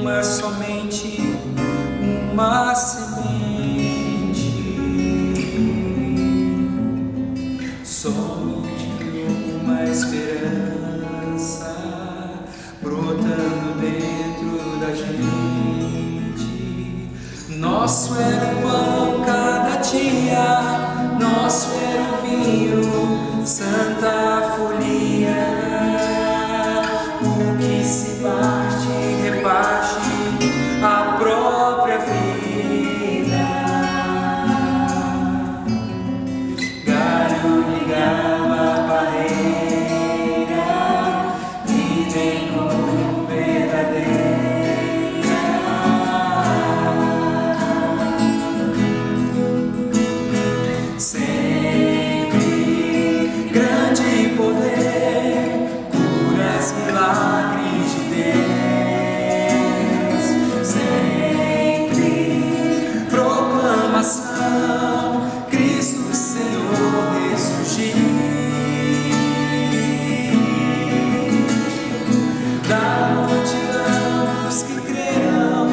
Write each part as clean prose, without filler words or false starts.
uma, somente uma semente, somente uma esperança brotando dentro da gente. Nosso era o pão cada dia, nosso era o vinho, santa folia. O que se parte, reparte a própria vida. Galho ligava a barreira, vivem como verdadeira. Sempre grande poder, curas, milagres de Deus. Sempre proclamação, Cristo Senhor ressurgiu. Da multidão dos que crerão,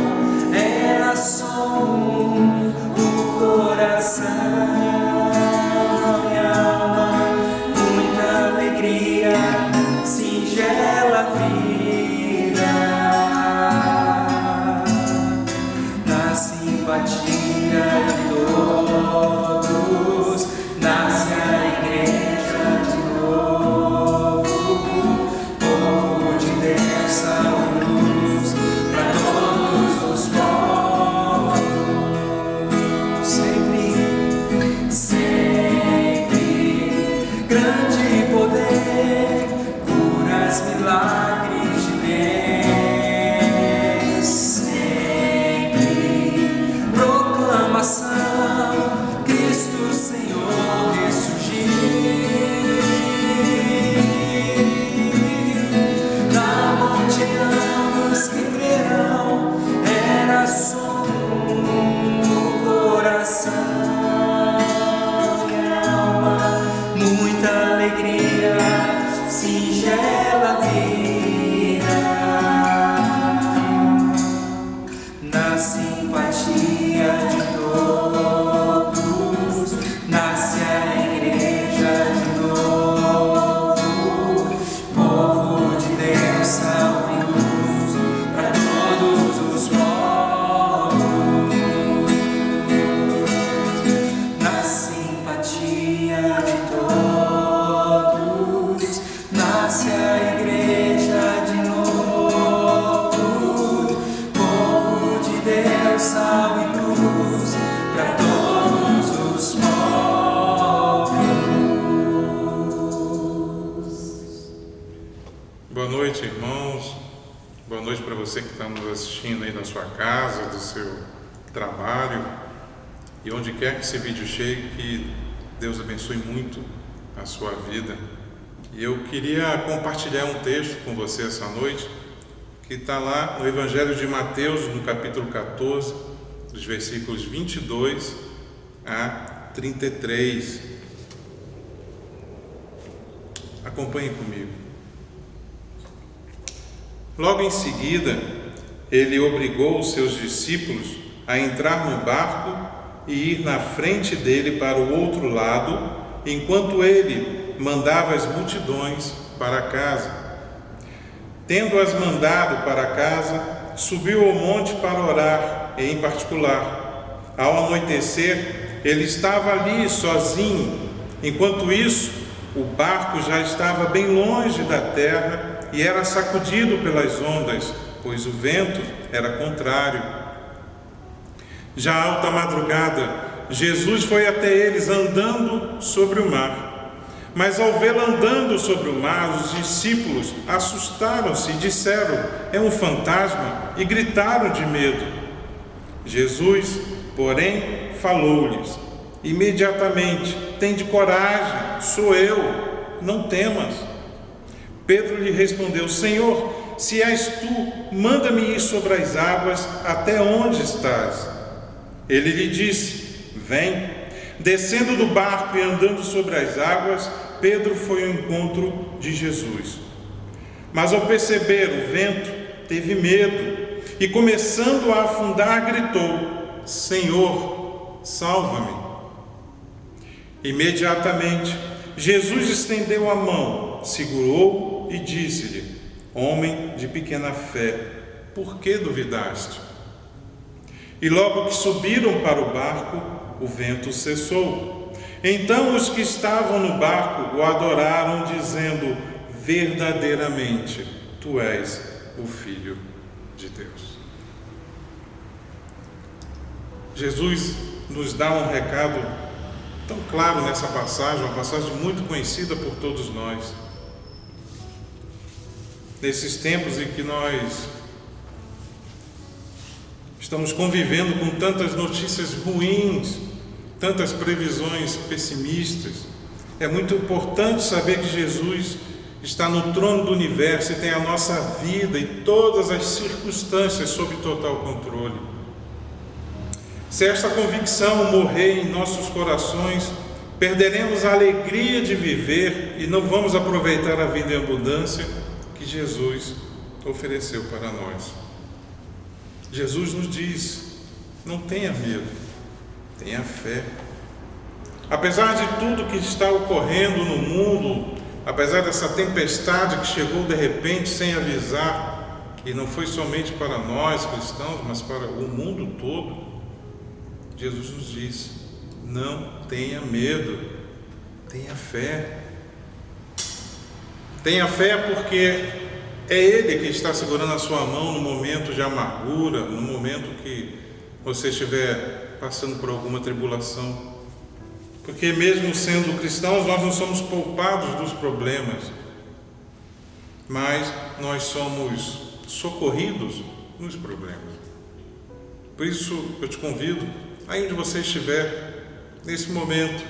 era só o coração. Singela vida, na simpatia de todos, nasce a igreja de novo, povo de Deus, a luz para todos os povos. Sempre, sempre grande poder, milagres de Deus. Sempre proclamação, Cristo Senhor ressurgiu. Da multidão dos que crerão, era só o coração e alma, muita alegria, singela vida, na simpatia de todos, nasce a igreja de novo, povo de Deus, sal e luz para todos os povos. Na simpatia de todos, nasce a igreja de novo, povo de Deus, sal e luz para todos os povos. Boa noite, irmãos. Boa noite para você que está nos assistindo aí na sua casa, do seu trabalho e onde quer que esse vídeo chegue, que Deus abençoe muito a sua vida. E eu queria compartilhar um texto com você essa noite, que está lá no Evangelho de Mateus, no capítulo 14, dos versículos 22 a 33. Acompanhe comigo. Logo em seguida, ele obrigou os seus discípulos a entrar no barco e ir na frente dele para o outro lado, enquanto ele mandava as multidões para casa. Tendo-as mandado para casa, subiu ao monte para orar, em particular. Ao anoitecer, ele estava ali sozinho. Enquanto isso, o barco já estava bem longe da terra e era sacudido pelas ondas, pois o vento era contrário. Já à alta madrugada, Jesus foi até eles andando sobre o mar. Mas ao vê-lo andando sobre o mar, os discípulos assustaram-se e disseram: é um fantasma, e gritaram de medo. Jesus, porém, falou-lhes imediatamente: tende coragem, sou eu, não temas. Pedro lhe respondeu: Senhor, se és tu, manda-me ir sobre as águas até onde estás. Ele lhe disse: vem. Descendo do barco e andando sobre as águas, Pedro foi ao encontro de Jesus. Mas ao perceber o vento, teve medo e, começando a afundar, gritou: Senhor, salva-me. Imediatamente, Jesus estendeu a mão, segurou e disse-lhe: Homem de pequena fé, por que duvidaste? E logo que subiram para o barco, o vento cessou. Então os que estavam no barco o adoraram, dizendo: verdadeiramente, tu és o Filho de Deus. Jesus nos dá um recado tão claro nessa passagem, uma passagem muito conhecida por todos nós. Nesses tempos em que nós estamos convivendo com tantas notícias ruins, tantas previsões pessimistas, é muito importante saber que Jesus está no trono do universo e tem a nossa vida e todas as circunstâncias sob total controle. Se esta convicção morrer em nossos corações, perderemos a alegria de viver e não vamos aproveitar a vida em abundância que Jesus ofereceu para nós. Jesus nos diz: não tenha medo, tenha fé. Apesar de tudo que está ocorrendo no mundo, apesar dessa tempestade que chegou de repente sem avisar, e não foi somente para nós cristãos, mas para o mundo todo, Jesus nos diz: não tenha medo, tenha fé. Tenha fé porque é Ele que está segurando a sua mão no momento de amargura, no momento que você estiver passando por alguma tribulação. Porque mesmo sendo cristãos, nós não somos poupados dos problemas, mas nós somos socorridos nos problemas. Por isso eu te convido, aí onde você estiver, nesse momento,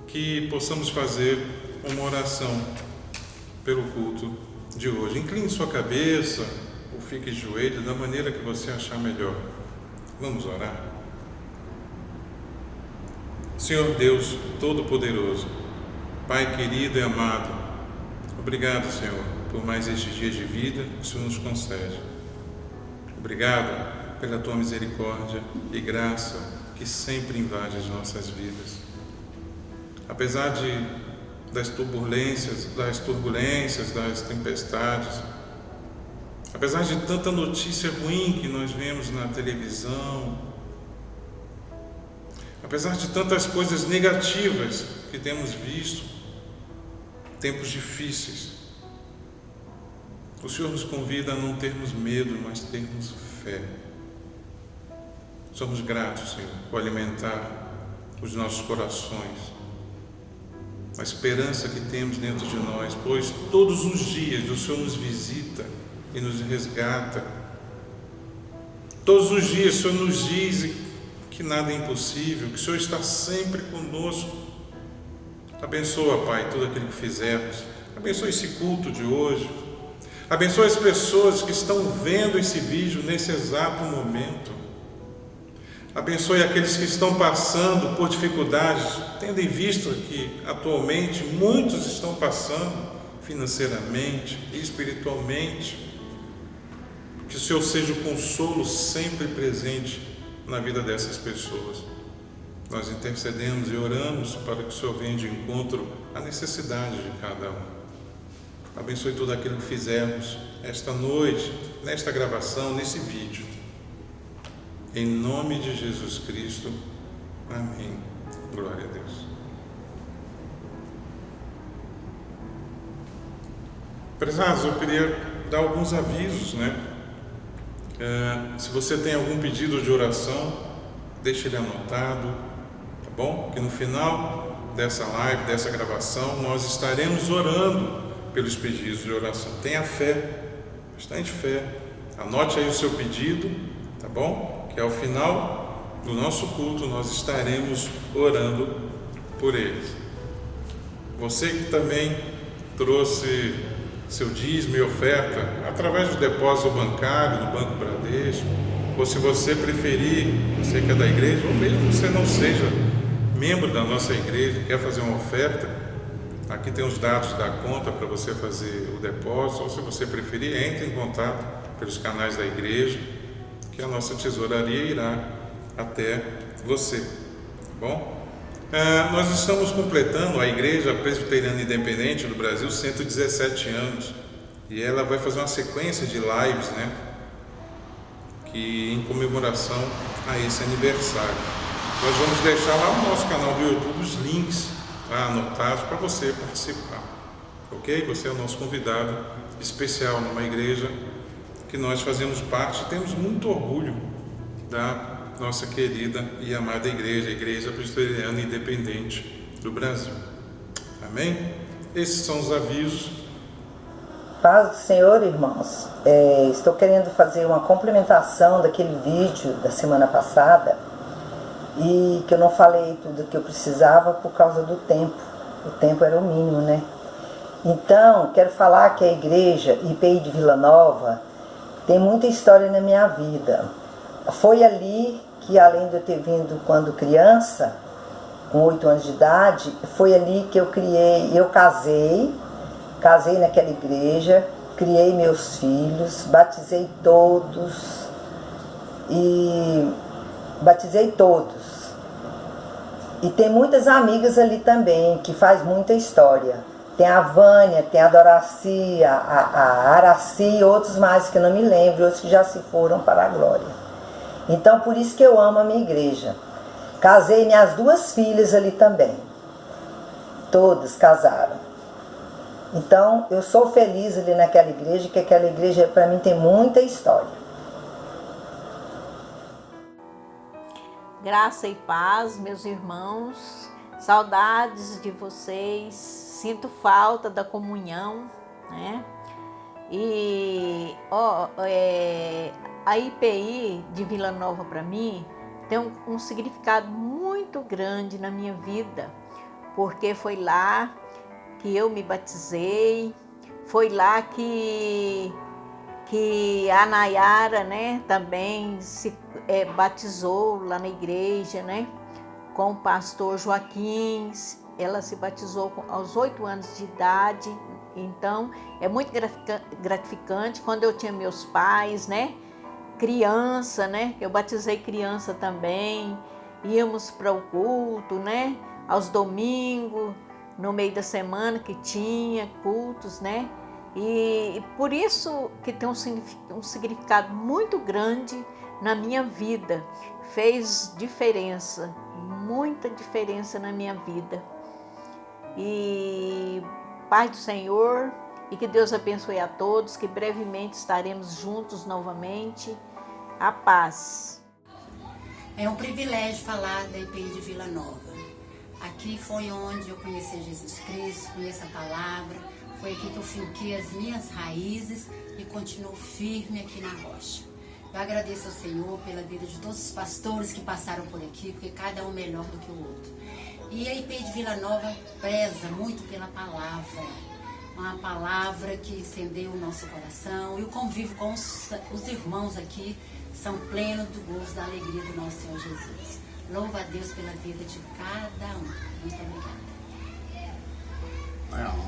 que possamos fazer uma oração pelo culto de hoje. Incline sua cabeça ou fique de joelho da maneira que você achar melhor. Vamos orar. Senhor Deus Todo-Poderoso, Pai querido e amado, obrigado, Senhor, por mais estes dias de vida que o Senhor nos concede. Obrigado pela Tua misericórdia e graça que sempre invade as nossas vidas. Apesar das turbulências, das tempestades, apesar de tanta notícia ruim que nós vemos na televisão, apesar de tantas coisas negativas que temos visto, tempos difíceis, o Senhor nos convida a não termos medo, mas termos fé. Somos gratos, Senhor, por alimentar os nossos corações, a esperança que temos dentro de nós, pois todos os dias o Senhor nos visita e nos resgata. Todos os dias o Senhor nos diz que nada é impossível, que o Senhor está sempre conosco. Abençoa, Pai, tudo aquilo que fizermos. Abençoa esse culto de hoje. Abençoa as pessoas que estão vendo esse vídeo nesse exato momento. Abençoe aqueles que estão passando por dificuldades, tendo em vista que atualmente muitos estão passando financeiramente e espiritualmente. Que o Senhor seja o consolo sempre presente na vida dessas pessoas. Nós intercedemos e oramos para que o Senhor venha de encontro à necessidade de cada um. Abençoe tudo aquilo que fizermos esta noite, nesta gravação, nesse vídeo. Em nome de Jesus Cristo. Amém. Glória a Deus. Prezados, eu queria dar alguns avisos, se você tem algum pedido de oração, deixe ele anotado, tá bom? Que no final dessa live, dessa gravação, nós estaremos orando pelos pedidos de oração. Tenha fé, bastante fé. Anote aí o seu pedido, tá bom? Que ao final do nosso culto nós estaremos orando por eles. Você que também trouxe seu dízimo e oferta através do depósito bancário no Banco Bradesco, ou se você preferir, você que é da igreja, ou mesmo que você não seja membro da nossa igreja, quer fazer uma oferta, aqui tem os dados da conta para você fazer o depósito, ou se você preferir, entre em contato pelos canais da igreja, que a nossa tesouraria irá até você, tá bom? Nós estamos completando a Igreja Presbiteriana Independente do Brasil 117 anos, e ela vai fazer uma sequência de lives, né, que em comemoração a esse aniversário. Nós vamos deixar lá no nosso canal do YouTube os links anotados para você participar, ok? Você é o nosso convidado especial numa igreja que nós fazemos parte e temos muito orgulho da nossa querida e amada igreja, a Igreja Presbiteriana Independente do Brasil. Amém? Esses são os avisos. Paz do Senhor, irmãos. Estou querendo fazer uma complementação daquele vídeo da semana passada, e que eu não falei tudo que eu precisava por causa do tempo. O tempo era o mínimo, né? Então, quero falar que a igreja IPI de Vila Nova tem muita história na minha vida. Foi ali que, além de eu ter vindo quando criança, com 8 anos de idade, foi ali que eu casei naquela igreja, criei meus filhos, batizei todos. E tem muitas amigas ali também, que faz muita história. Tem a Vânia, tem a Doraci, a Araci e outros mais que eu não me lembro, outros que já se foram para a glória. Então, por isso que eu amo a minha igreja. Casei minhas 2 filhas ali também. Todas casaram. Então, eu sou feliz ali naquela igreja, que aquela igreja para mim tem muita história. Graça e paz, meus irmãos. Saudades de vocês. Sinto falta da comunhão, né? E a IPI de Vila Nova para mim tem um significado muito grande na minha vida, porque foi lá que eu me batizei, foi lá que a Nayara, né, também se batizou lá na igreja, né, com o pastor Joaquim. Ela se batizou aos 8 anos de idade. Então é muito gratificante. Quando eu tinha meus pais, né, criança, né, eu batizei criança também, íamos para o culto, né, aos domingos, no meio da semana que tinha cultos, né, e por isso que tem um significado muito grande na minha vida. Fez diferença, muita diferença na minha vida. E paz do Senhor, e que Deus abençoe a todos, que brevemente estaremos juntos novamente. A paz. É um privilégio falar da IPI de Vila Nova. Aqui foi onde eu conheci Jesus Cristo, conheço a palavra, foi aqui que eu finquei as minhas raízes e continuo firme aqui na rocha. Eu agradeço ao Senhor pela vida de todos os pastores que passaram por aqui, porque cada um melhor do que o outro. E a IPI de Vila Nova preza muito pela palavra, uma palavra que incendeia o nosso coração, e o convívio com os irmãos aqui são plenos do gozo, da alegria do nosso Senhor Jesus. Louva a Deus pela vida de cada um. Muito obrigada.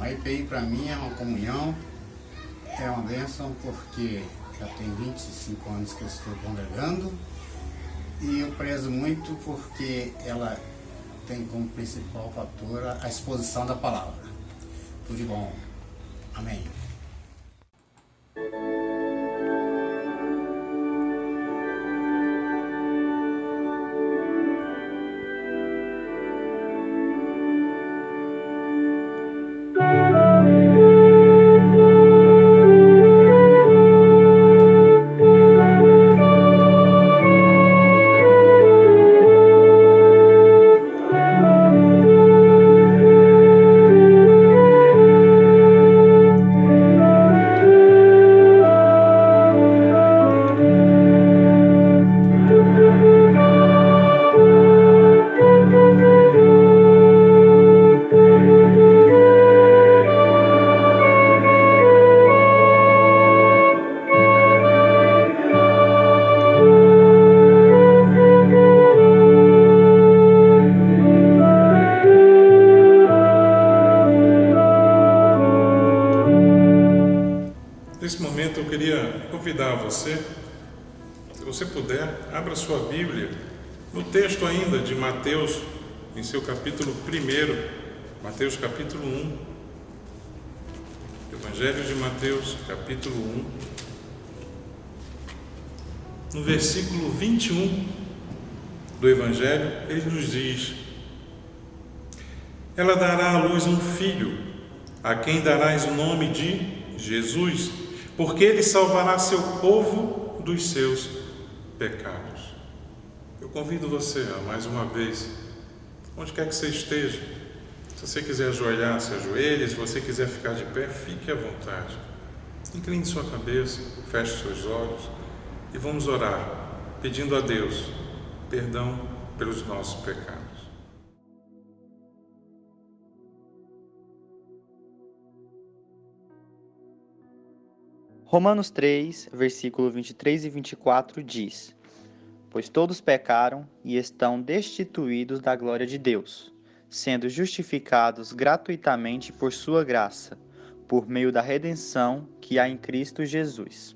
A IPI para mim é uma comunhão, é uma bênção, porque já tem 25 anos que eu estou congregando, e eu prezo muito porque ela tem como principal fator a exposição da palavra. Tudo de bom. Amém. Se você puder, abra sua Bíblia no texto ainda de Mateus, em seu capítulo 1, Mateus capítulo 1. Evangelho de Mateus, capítulo 1, no versículo 21 do Evangelho, ele nos diz: ela dará à luz um filho, a quem darás o nome de Jesus, porque ele salvará seu povo dos seus pecados. Eu convido você a, mais uma vez, onde quer que você esteja, se você quiser ajoelhar, se ajoelhe, se você quiser ficar de pé, fique à vontade. Incline sua cabeça, feche seus olhos e vamos orar, pedindo a Deus perdão pelos nossos pecados. Romanos 3, versículo 23 e 24 diz: pois todos pecaram e estão destituídos da glória de Deus, sendo justificados gratuitamente por sua graça, por meio da redenção que há em Cristo Jesus.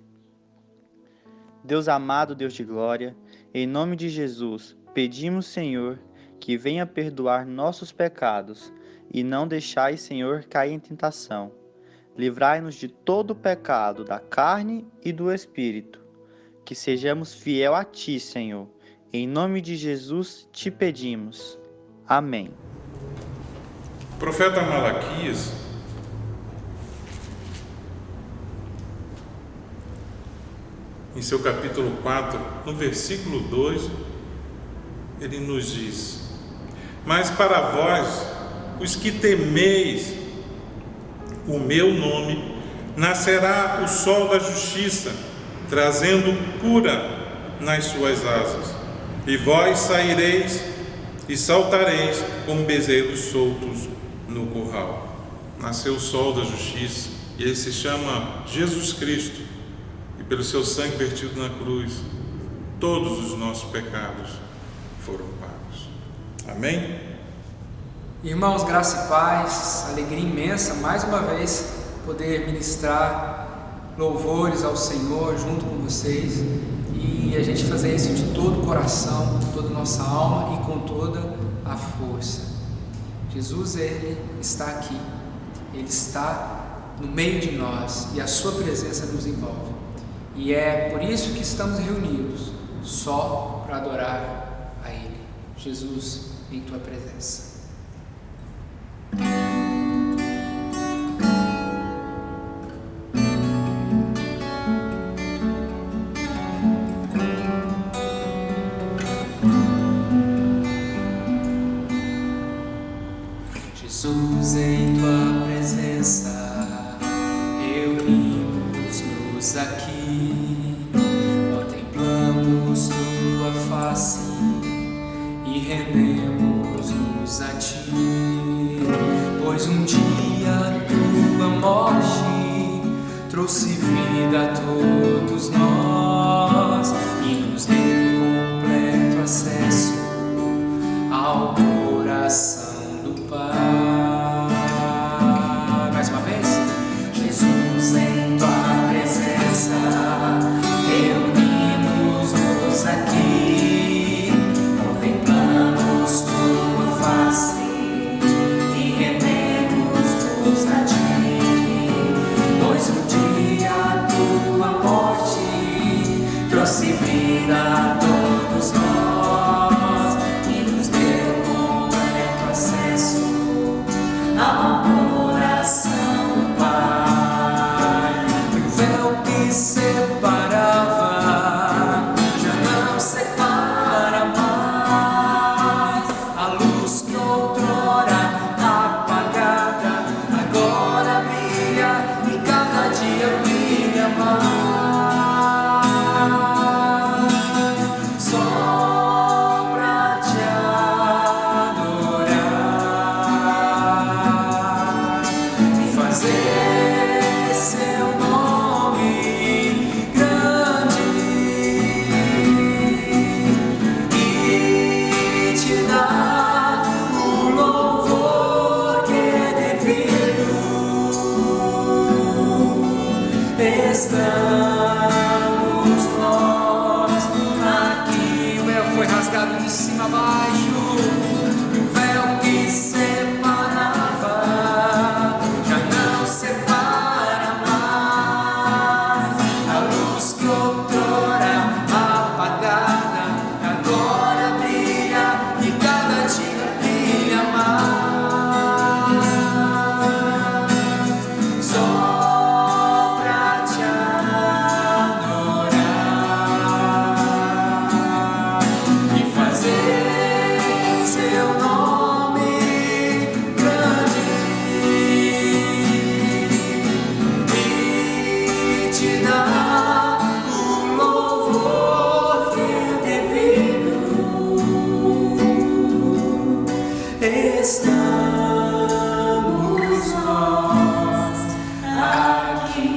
Deus amado, Deus de glória, em nome de Jesus, pedimos, Senhor, que venha perdoar nossos pecados e não deixai, Senhor, cair em tentação. Livrai-nos de todo o pecado da carne e do espírito, que sejamos fiel a Ti, Senhor. Em nome de Jesus te pedimos. Amém. O profeta Malaquias, em seu capítulo 4, no versículo 2, ele nos diz: mas para vós, os que temeis o meu nome, nascerá o sol da justiça, trazendo cura nas suas asas. E vós saireis e saltareis como bezerros soltos no curral. Nasceu o sol da justiça, e ele se chama Jesus Cristo, e pelo seu sangue vertido na cruz, todos os nossos pecados foram pagos. Amém? Irmãos, graça e paz, alegria imensa, mais uma vez, poder ministrar louvores ao Senhor junto com vocês e a gente fazer isso de todo o coração, com toda a nossa alma e com toda a força. Jesus, Ele está aqui, Ele está no meio de nós e a Sua presença nos envolve. E é por isso que estamos reunidos, só para adorar a Ele. Jesus, em Tua presença. Jesus, em Tua presença, reunimos-nos aqui, contemplamos Tua face e rendemos-nos a Ti, pois um dia Tua morte trouxe vida a todos nós e nos deu completo acesso ao coração do Pai. Mais uma vez. Jesus, em Tua presença, reunimos-nos aqui, contemplamos Tua face e rendemos-nos a Ti, pois um dia Tua morte trouxe vida a todos nós e nos deu completo acesso ao coração do Pai. O véu que separava já não separa mais. A luz que outrora apagada agora brilha e cada dia brilha mais. rasgado de cima a baixo. O véu que separava já não separa mais. A luz que outrora apagada agora brilha e cada dia brilha mais. Só pra te adorar e fazer seu nome grande e te dar o louvor que é devido. Estamos nós aqui.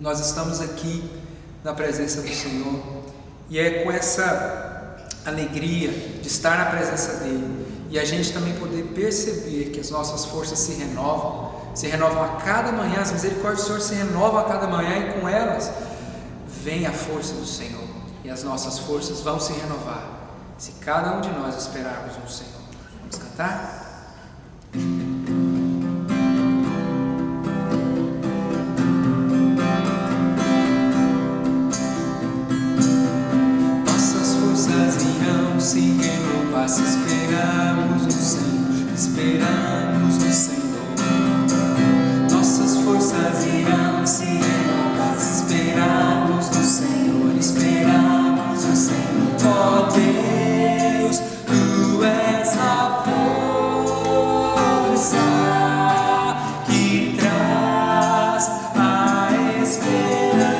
Nós estamos aqui na presença do Senhor e é com essa alegria de estar na presença dele e a gente também poder perceber que as nossas forças se renovam a cada manhã. As misericórdias do Senhor se renovam a cada manhã e com elas vem a força do Senhor e as nossas forças vão se renovar se cada um de nós esperarmos no Senhor. Vamos cantar? Nossas forças irão se renovar se esperarmos no Senhor, esperarmos no Senhor. Nossas forças irão se renovar se esperarmos no Senhor, esperarmos no Senhor. Ó Deus, Tu és a força que traz a esperança.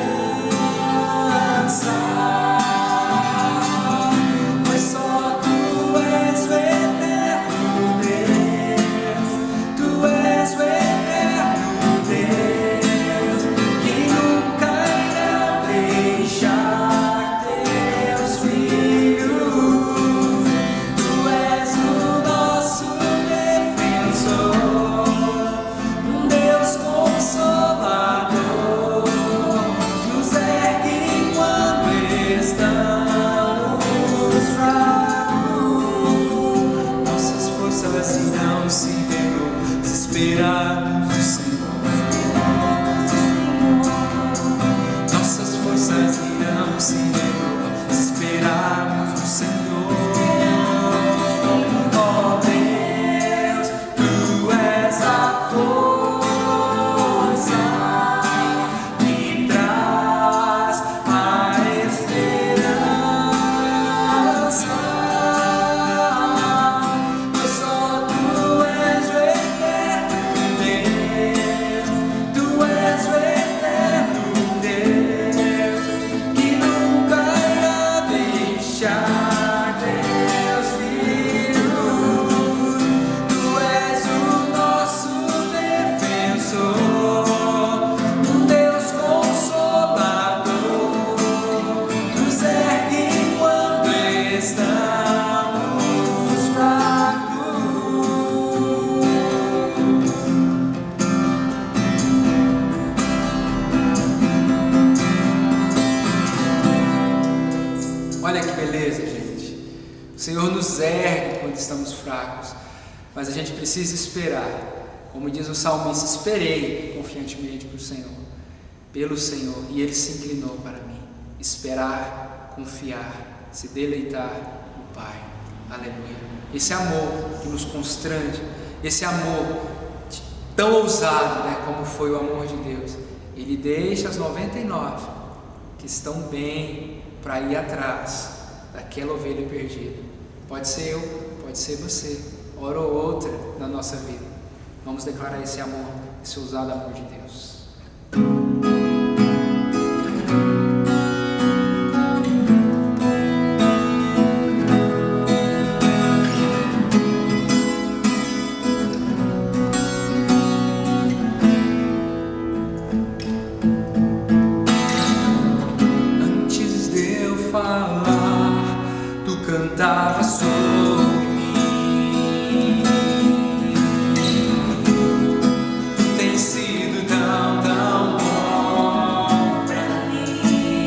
Pois só Tu és o eterno Deus, Tu és o eterno Deus, que nunca irá deixar Teus filhos. Tu és o nosso defensor, um Deus consolador, nos ergue quando estamos fracos. Nossas forças irão se renovar se esperarmos no Senhor. Nossas forças irão se renovar se esperarmos no Senhor. Ó Deus, Tu és a força que traz a esperança. Pois só Tu és o eterno Deus, Tu és o eterno Deus, que nunca irá deixar Teus filhos. Tu és o nosso defensor, um Deus consolador, nos ergue quando estamos fracos. Olha que beleza, gente. O Senhor nos ergue quando estamos fracos, mas a gente precisa esperar. Como diz o salmista, esperei confiantemente pelo Senhor, e Ele se inclinou para mim. Esperar, confiar, se deleitar no Pai. Aleluia. Esse amor que nos constrange, esse amor tão ousado, né, como foi o amor de Deus. Ele deixa as 99 que estão bem para ir atrás daquela ovelha perdida. Pode ser eu, pode ser você, hora ou outra na nossa vida. Vamos declarar esse amor, esse ousado amor de Deus. Antes de eu falar, Tu cantava sobre mim. Tu tens sido tão, tão bom pra mim.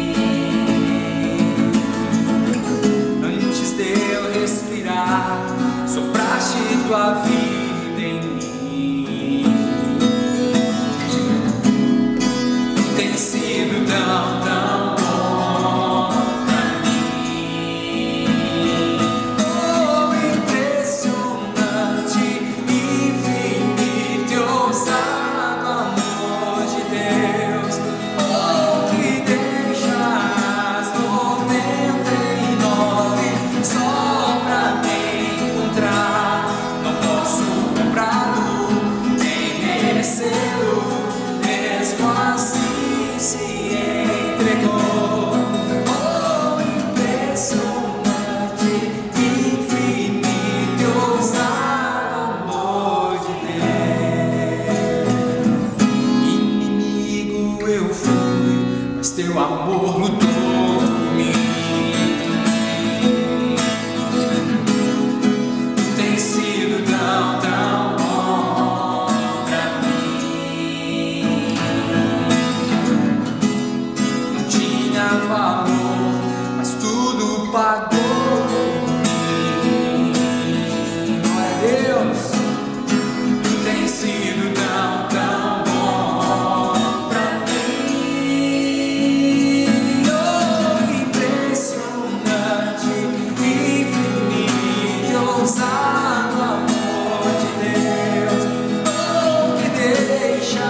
mesmo assim se entregou. Oh, impressionante, infinito e ousado amor de Deus. Inimigo eu fui, mas teu amor lutou por mim. Tem sido tão, tão bom pra mim. Não tinha valor, mas tudo pagou por mim. Glória a Deus. Tem sido tão, tão bom pra mim. Oh, impressionante, infinito e ousado amor de Deus. Oh, que deixa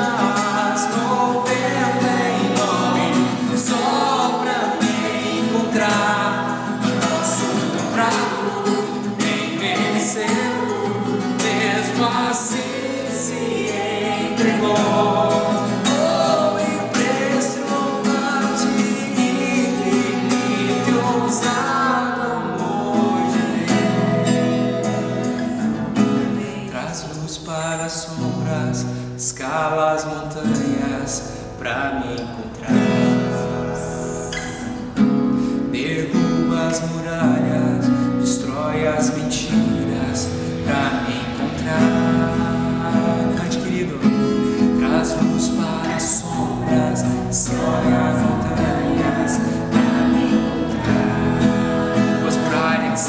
as 99 só pra me encontrar. Não posso comprá-lo, nem merecê-lo, mesmo assim se entregou. Oh, impressionante, infinito e ousado amor de Deus. Traz luz para as sombras, escala as montanhas pra me encontrar. Derruba as muralhas, destrói as mentiras pra me encontrar. Cante, querido. Traz luz para as sombras, destrói as montanhas pra me encontrar. Derruba as muralhas,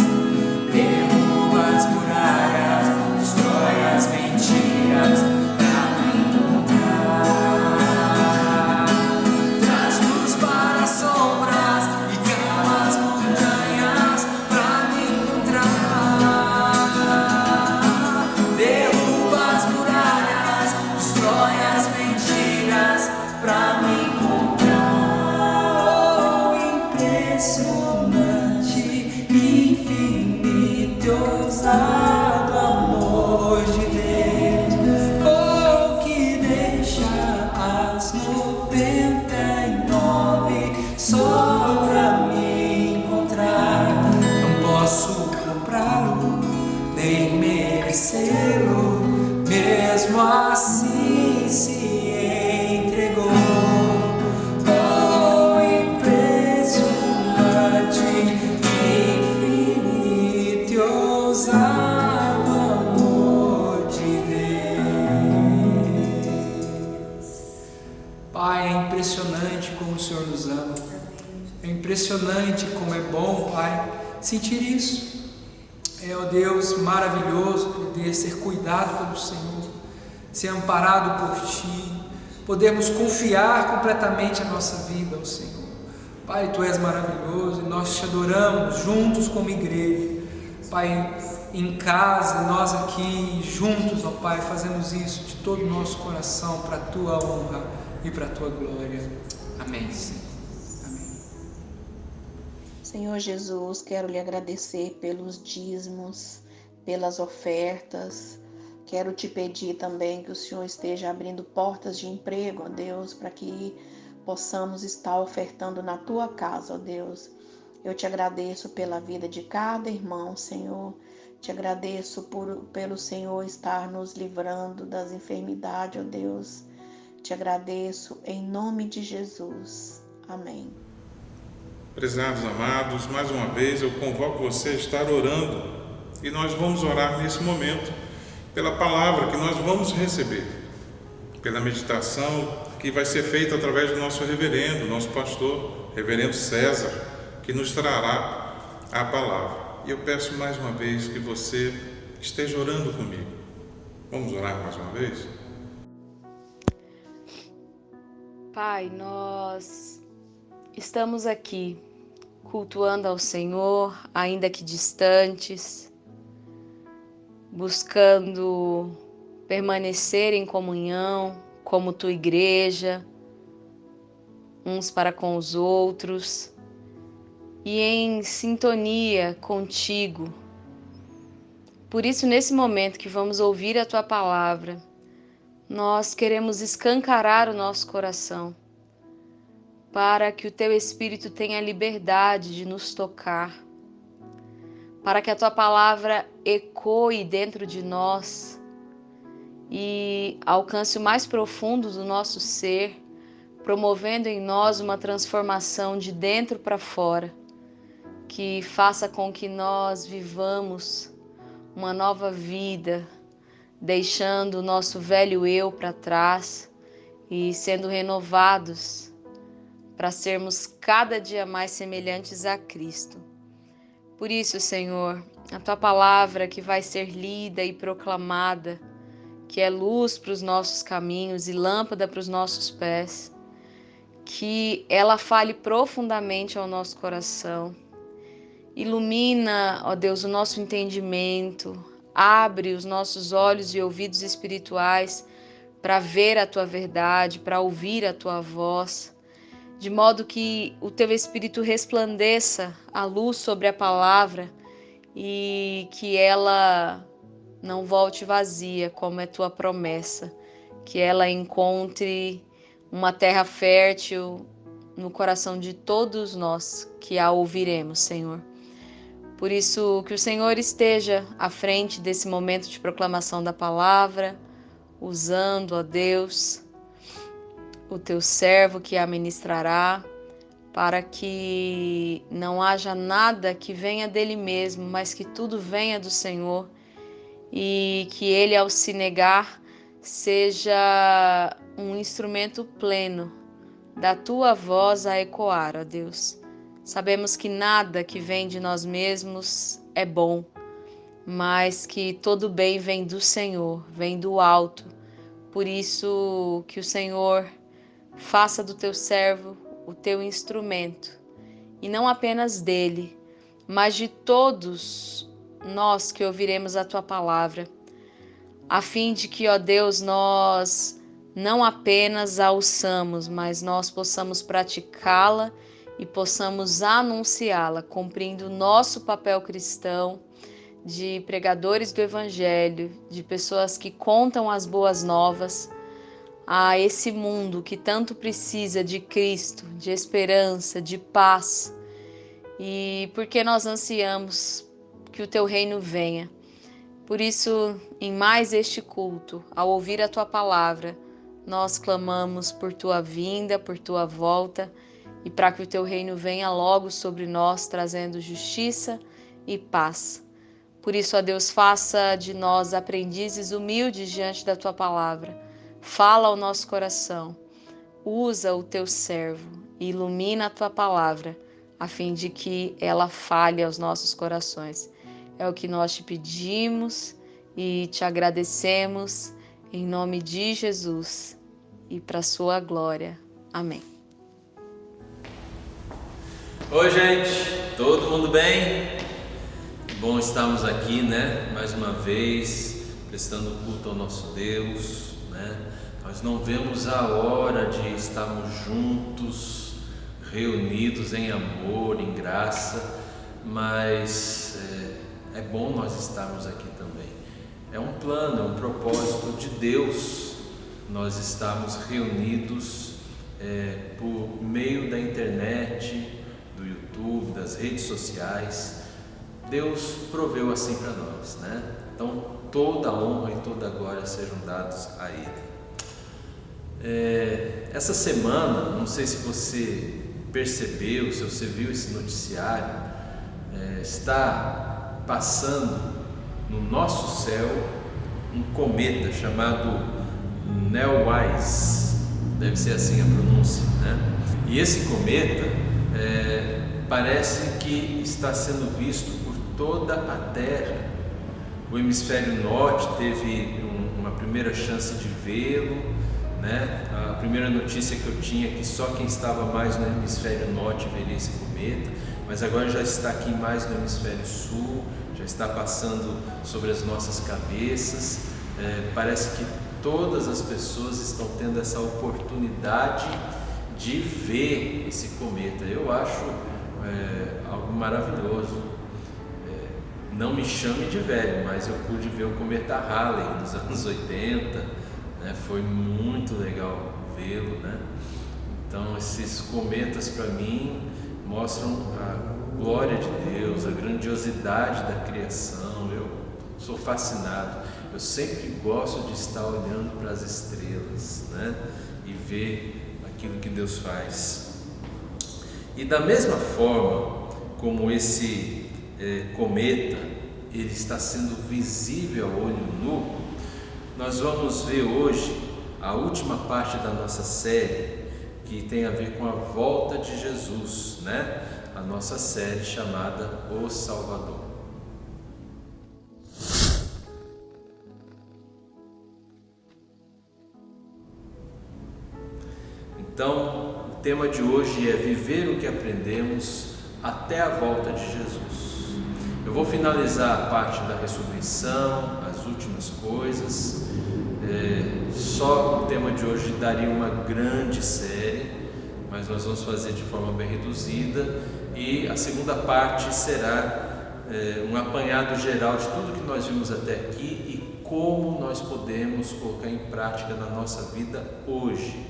derruba as muralhas, destrói as mentiras pra me encontrar. Traz luz para as sombras e cala as montanhas pra me encontrar. Derruba as muralhas, destrói as mentiras pra me encontrar. Oh, impressionante, infinito e ousado amor de Deus. Oh, que deixa as 99 só pra me encontrar. Não posso comprá-lo, nem merecê-lo, mesmo assim se entregou. Oh, impressionante, infinito e ousado amor de Deus. Pai, é impressionante como o Senhor nos ama. É impressionante como é bom, Pai, sentir isso. É, ó Deus, maravilhoso poder ser cuidado pelo Senhor, ser amparado por Ti, podermos confiar completamente a nossa vida ao Senhor. Pai, Tu és maravilhoso e nós Te adoramos juntos como igreja. Pai, em casa, nós aqui juntos, ó Pai, fazemos isso de todo o nosso coração para a Tua honra e para a Tua glória. Amém, Senhor. Senhor Jesus, quero lhe agradecer pelos dízimos, pelas ofertas. Quero te pedir também que o Senhor esteja abrindo portas de emprego, ó Deus, para que possamos estar ofertando na tua casa, ó Deus. Eu te agradeço pela vida de cada irmão, Senhor. Te agradeço pelo Senhor estar nos livrando das enfermidades, ó Deus. Te agradeço em nome de Jesus. Amém. Prezados amados, mais uma vez eu convoco você a estar orando e nós vamos orar nesse momento pela palavra que nós vamos receber, pela meditação que vai ser feita através do nosso reverendo, nosso pastor, reverendo César, que nos trará a palavra. E eu peço mais uma vez que você esteja orando comigo. Vamos orar mais uma vez? Pai, nós estamos aqui cultuando ao Senhor, ainda que distantes, buscando permanecer em comunhão como tua igreja, uns para com os outros e em sintonia contigo. Por isso, nesse momento que vamos ouvir a tua palavra, nós queremos escancarar o nosso coração para que o Teu Espírito tenha liberdade de nos tocar, para que a Tua palavra ecoe dentro de nós e alcance o mais profundo do nosso ser, promovendo em nós uma transformação de dentro para fora, que faça com que nós vivamos uma nova vida, deixando o nosso velho eu para trás e sendo renovados para sermos cada dia mais semelhantes a Cristo. Por isso, Senhor, a Tua palavra que vai ser lida e proclamada, que é luz para os nossos caminhos e lâmpada para os nossos pés, que ela fale profundamente ao nosso coração. Ilumina, ó Deus, o nosso entendimento, abre os nossos olhos e ouvidos espirituais para ver a Tua verdade, para ouvir a Tua voz, de modo que o Teu Espírito resplandeça a luz sobre a palavra e que ela não volte vazia, como é Tua promessa, que ela encontre uma terra fértil no coração de todos nós que a ouviremos, Senhor. Por isso, que o Senhor esteja à frente desse momento de proclamação da palavra, usando, ó Deus, o Teu servo que a ministrará, para que não haja nada que venha dele mesmo, mas que tudo venha do Senhor e que ele, ao se negar, seja um instrumento pleno da Tua voz a ecoar, ó Deus. Sabemos que nada que vem de nós mesmos é bom, mas que todo bem vem do Senhor, vem do alto. Por isso que o Senhor faça do Teu servo o Teu instrumento, e não apenas dele, mas de todos nós que ouviremos a Tua palavra, a fim de que, ó Deus, nós não apenas a ouçamos, mas nós possamos praticá-la e possamos anunciá-la, cumprindo o nosso papel cristão de pregadores do Evangelho, de pessoas que contam as boas novas a esse mundo que tanto precisa de Cristo, de esperança, de paz, e porque nós ansiamos que o Teu reino venha. Por isso, em mais este culto, ao ouvir a Tua palavra, nós clamamos por Tua vinda, por Tua volta, e para que o Teu reino venha logo sobre nós, trazendo justiça e paz. Por isso, ó Deus, faça de nós aprendizes humildes diante da Tua palavra. Fala ao nosso coração, usa o Teu servo e ilumina a Tua palavra, a fim de que ela fale aos nossos corações. É o que nós Te pedimos e Te agradecemos, em nome de Jesus e para a Sua glória. Amém. Oi, gente, todo mundo bem? Bom estarmos aqui, né? Mais uma vez, prestando culto ao nosso Deus, né? Nós não vemos a hora de estarmos juntos, reunidos em amor, em graça, mas é bom nós estarmos aqui também. É um plano, é um propósito de Deus nós estarmos reunidos por meio da internet, do YouTube, das redes sociais. Deus proveu assim para nós, né? Então toda a honra e toda a glória sejam dados a Ele. Essa semana, não sei se você percebeu, se você viu esse noticiário, está passando no nosso céu um cometa chamado Neowise, deve ser assim a pronúncia, né? E esse cometa parece que está sendo visto por toda a Terra. O hemisfério norte teve uma primeira chance de vê-lo, né? A primeira notícia que eu tinha é que só quem estava mais no hemisfério norte veria esse cometa, mas agora já está aqui mais no hemisfério sul, já está passando sobre as nossas cabeças. Parece que todas as pessoas estão tendo essa oportunidade de ver esse cometa. Eu acho algo maravilhoso. Não me chame de velho, mas eu pude ver o cometa Halley nos anos 80, né? Foi muito legal vê-lo, né? Então esses cometas para mim mostram a glória de Deus, a grandiosidade da criação. Eu sou fascinado. Eu sempre gosto de estar olhando para as estrelas, né? E ver aquilo que Deus faz. E da mesma forma como esse cometa ele está sendo visível a olho nu, nós vamos ver hoje a última parte da nossa série, que tem a ver com a volta de Jesus, né? A nossa série chamada O Salvador. Então, o tema de hoje é viver o que aprendemos até a volta de Jesus. Eu vou finalizar a parte da ressurreição, as últimas coisas. Só o tema de hoje daria uma grande série, mas nós vamos fazer de forma bem reduzida, e a segunda parte será um apanhado geral de tudo que nós vimos até aqui e como nós podemos colocar em prática na nossa vida hoje.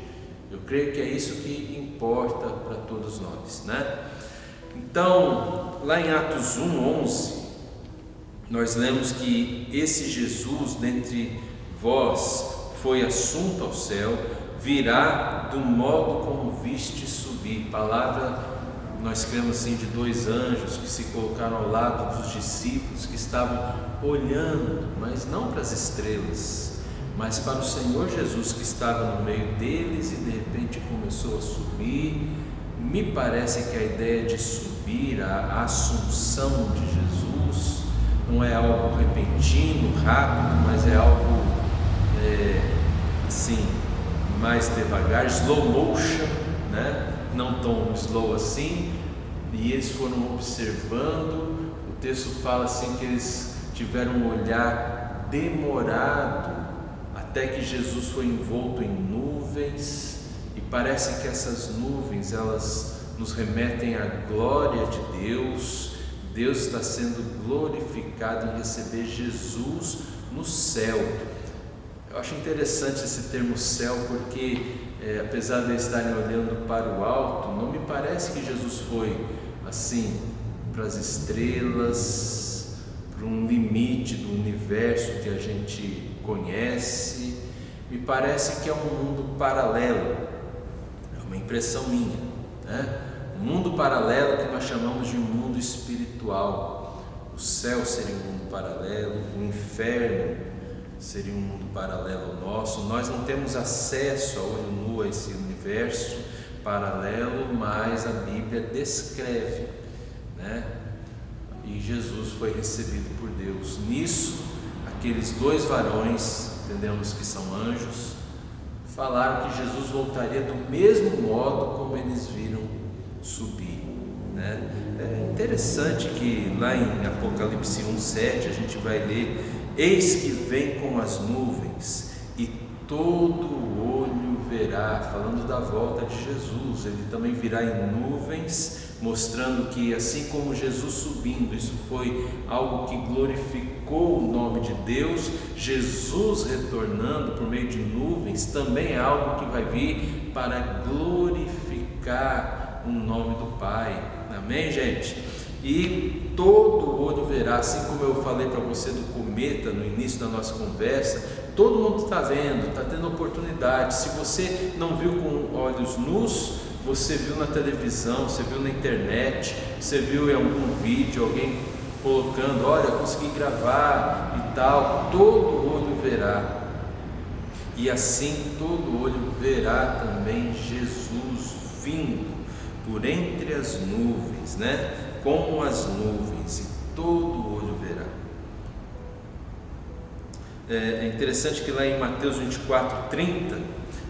Eu creio que é isso que importa para todos nós, né? Então, lá em Atos 1:11, nós lemos que esse Jesus dentre vós foi assunto ao céu, virá do modo como viste subir. Palavra, nós cremos assim, de dois anjos que se colocaram ao lado dos discípulos que estavam olhando, mas não para as estrelas, mas para o Senhor Jesus que estava no meio deles e de repente começou a subir. Me parece que a ideia de subir, a assunção de Jesus, não é algo repentino, rápido, mas é algo assim, mais devagar, slow motion, né? Não tão slow assim. E eles foram observando. O texto fala assim que eles tiveram um olhar demorado até que Jesus foi envolto em nuvens, e parece que essas nuvens elas nos remetem à glória de Deus. Deus está sendo glorificado em receber Jesus no céu. Eu acho interessante esse termo céu, porque apesar de estarem olhando para o alto, não me parece que Jesus foi assim para as estrelas, para um limite do universo que a gente conhece. Me parece que é um mundo paralelo, é uma impressão minha, né? Um mundo paralelo que nós chamamos de um mundo espiritual. O céu seria um mundo paralelo, o inferno seria um mundo paralelo ao nosso. Nós não temos acesso a olho nu a esse universo paralelo, mas a Bíblia descreve, né? E Jesus foi recebido por Deus. Nisso, aqueles dois varões, entendemos que são anjos, falaram que Jesus voltaria do mesmo modo como eles viram subir, né? É interessante que lá em Apocalipse 1:7 a gente vai ler: eis que vem com as nuvens e todo olho verá, falando da volta de Jesus. Ele também virá em nuvens, mostrando que assim como Jesus subindo, isso foi algo que glorificou o nome de Deus. Jesus retornando por meio de nuvens também é algo que vai vir para glorificar o nome do Pai. Amém, gente? E todo olho verá, assim como eu falei para você do cometa no início da nossa conversa, todo mundo está vendo, está tendo oportunidade. Se você não viu com olhos nus, você viu na televisão, você viu na internet, você viu em algum vídeo alguém colocando: olha, consegui gravar e tal. Todo olho verá, e assim todo olho verá também Jesus vindo por entre as nuvens, né? Como as nuvens, e todo olho verá. É interessante que lá em Mateus 24:30,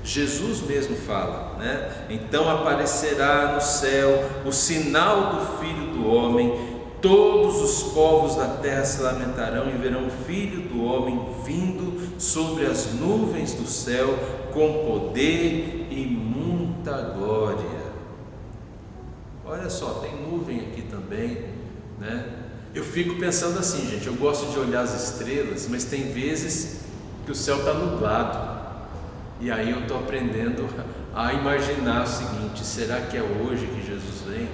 Jesus mesmo fala, né? Então aparecerá no céu o sinal do Filho do Homem, todos os povos da terra se lamentarão e verão o Filho do Homem vindo sobre as nuvens do céu com poder e muita glória. Olha só, tem nuvem aqui também, né? Eu fico pensando assim, gente, eu gosto de olhar as estrelas, mas tem vezes que o céu está nublado, E aí eu estou aprendendo a imaginar o seguinte: será que é hoje que Jesus vem?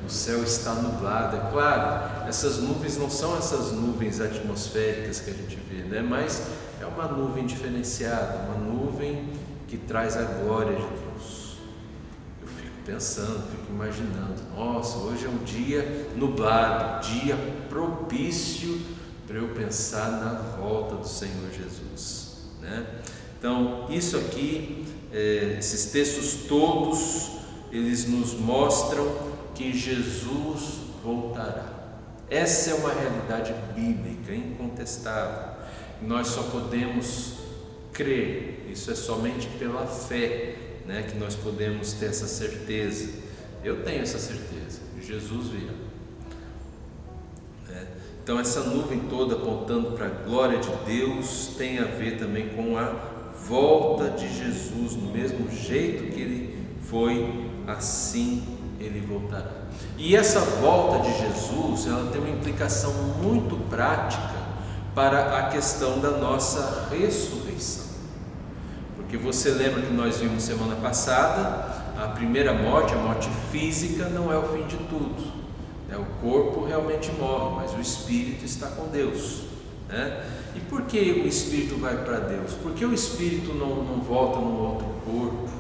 O céu está nublado. É claro, essas nuvens não são essas nuvens atmosféricas que a gente vê, né? Mas é uma nuvem diferenciada, uma nuvem que traz a glória de Deus. Eu fico pensando, fico imaginando, nossa, hoje é um dia nublado, dia propício para eu pensar na volta do Senhor Jesus, né? Então, isso aqui, esses textos todos, eles nos mostram que Jesus voltará. Essa é uma realidade bíblica, incontestável. Nós só podemos crer, isso é somente pela fé, né, que nós podemos ter essa certeza. Eu tenho essa certeza, Jesus virá. Então essa nuvem toda apontando para a glória de Deus tem a ver também com a volta de Jesus. No mesmo jeito que ele foi, assim ele voltará. E essa volta de Jesus, ela tem uma implicação muito prática para a questão da nossa ressurreição. Porque você lembra que nós vimos semana passada, a primeira morte, a morte física, não é o fim de tudo. O corpo realmente morre, mas o espírito está com Deus, né? E por que o espírito vai para Deus? Por que o espírito não volta num outro corpo,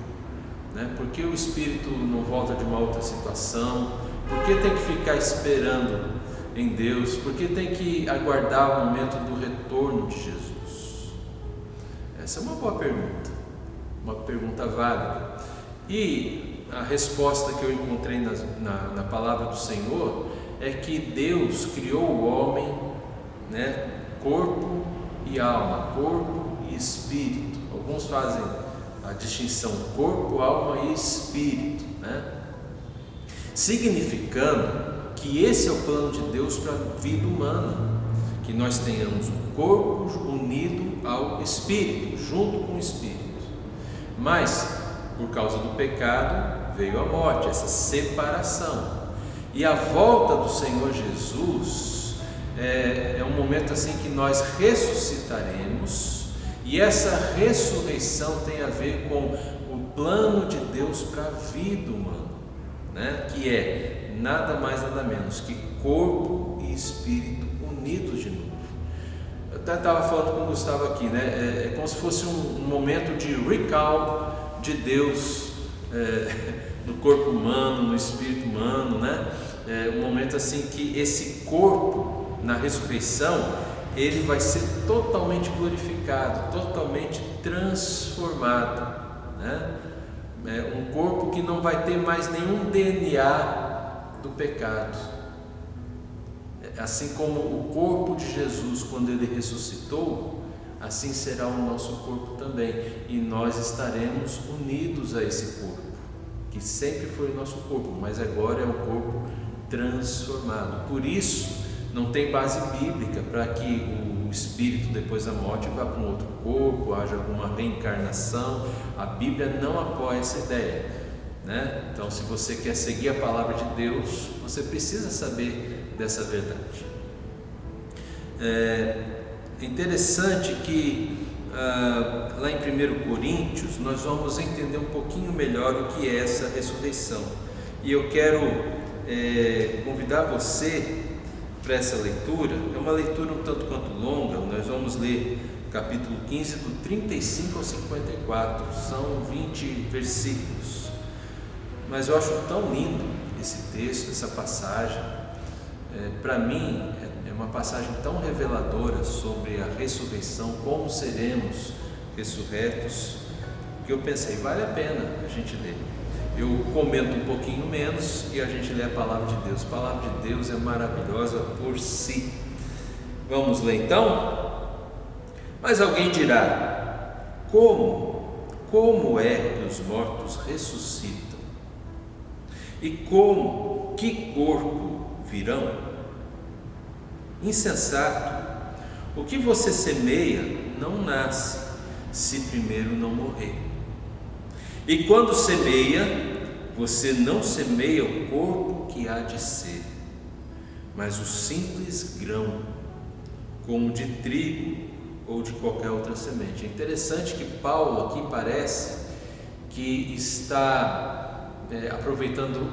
né? Por que o espírito não volta de uma outra situação? Por que tem que ficar esperando em Deus? Por que tem que aguardar o momento do retorno de Jesus? Essa é uma boa pergunta, uma pergunta válida. E a resposta que eu encontrei na palavra do Senhor é que Deus criou o homem, né, corpo e alma, corpo e espírito. Alguns fazem a distinção corpo, alma e espírito, né? Significando que esse é o plano de Deus para a vida humana, que nós tenhamos um corpo unido ao espírito, junto com o espírito. Mas por causa do pecado veio a morte, essa separação. E a volta do Senhor Jesus é um momento assim que nós ressuscitaremos, e essa ressurreição tem a ver com o plano de Deus para a vida humana, né? Que é nada mais nada menos que corpo e espírito unidos de novo. Eu até estava falando com o Gustavo aqui, né? É como se fosse um momento de recall de Deus no corpo humano, no espírito humano, né? Um momento assim que esse corpo na ressurreição ele vai ser totalmente glorificado, totalmente transformado, né? Um corpo que não vai ter mais nenhum DNA do pecado, assim como o corpo de Jesus quando ele ressuscitou, assim será o nosso corpo também, e nós estaremos unidos a esse corpo, que sempre foi o nosso corpo, mas agora é um corpo transformado. Por isso, não tem base bíblica para que o espírito depois da morte vá para um outro corpo, haja alguma reencarnação. A Bíblia não apoia essa ideia, né? Então, se você quer seguir a palavra de Deus, você precisa saber dessa verdade. É interessante que lá em 1 Coríntios nós vamos entender um pouquinho melhor o que é essa ressurreição, e eu quero convidar você para essa leitura. É uma leitura um tanto quanto longa, nós vamos ler capítulo 15 do 35 ao 54, são 20 versículos, mas eu acho tão lindo esse texto, essa passagem. Para mim é uma passagem tão reveladora sobre a ressurreição, como seremos ressurretos, que eu pensei, vale a pena a gente ler. Eu comento um pouquinho menos e a gente lê a palavra de Deus. A palavra de Deus é maravilhosa por si. Vamos ler então? Mas alguém dirá, como é que os mortos ressuscitam? E que corpo virão? Insensato, o que você semeia não nasce, se primeiro não morrer. E quando semeia, você não semeia o corpo que há de ser, mas o simples grão, como de trigo ou de qualquer outra semente. É interessante que Paulo aqui parece que está aproveitando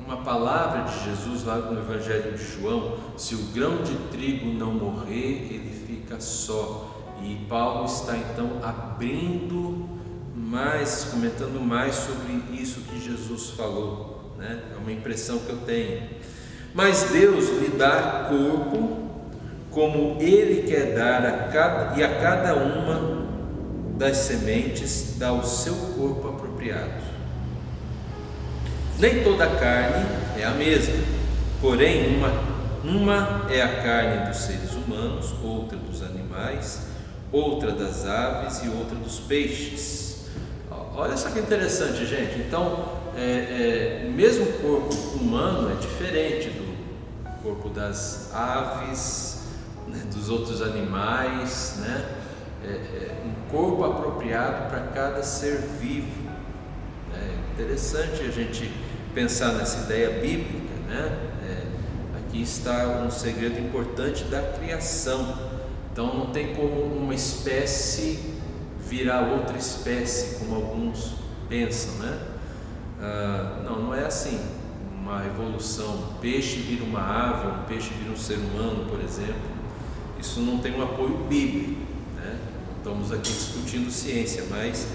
uma palavra de Jesus lá no Evangelho de João: se o grão de trigo não morrer, ele fica só. E Paulo está então abrindo mais, comentando mais sobre isso que Jesus falou, né? É uma impressão que eu tenho. Mas Deus lhe dá corpo como Ele quer dar a cada uma das sementes dá o seu corpo apropriado. Nem toda a carne é a mesma, porém uma é a carne dos seres humanos, outra dos animais, outra das aves e outra dos peixes. Olha só que interessante, gente. Então, mesmo o corpo humano é diferente do corpo das aves, né, dos outros animais, né? Um corpo apropriado para cada ser vivo. É interessante a gente pensar nessa ideia bíblica, né? Aqui está um segredo importante da criação. Então não tem como uma espécie virar outra espécie, como alguns pensam, né? Não é assim. Uma evolução, um peixe vira uma ave, um peixe vira um ser humano, por exemplo. Isso não tem um apoio bíblico, né? Não estamos aqui discutindo ciência, mas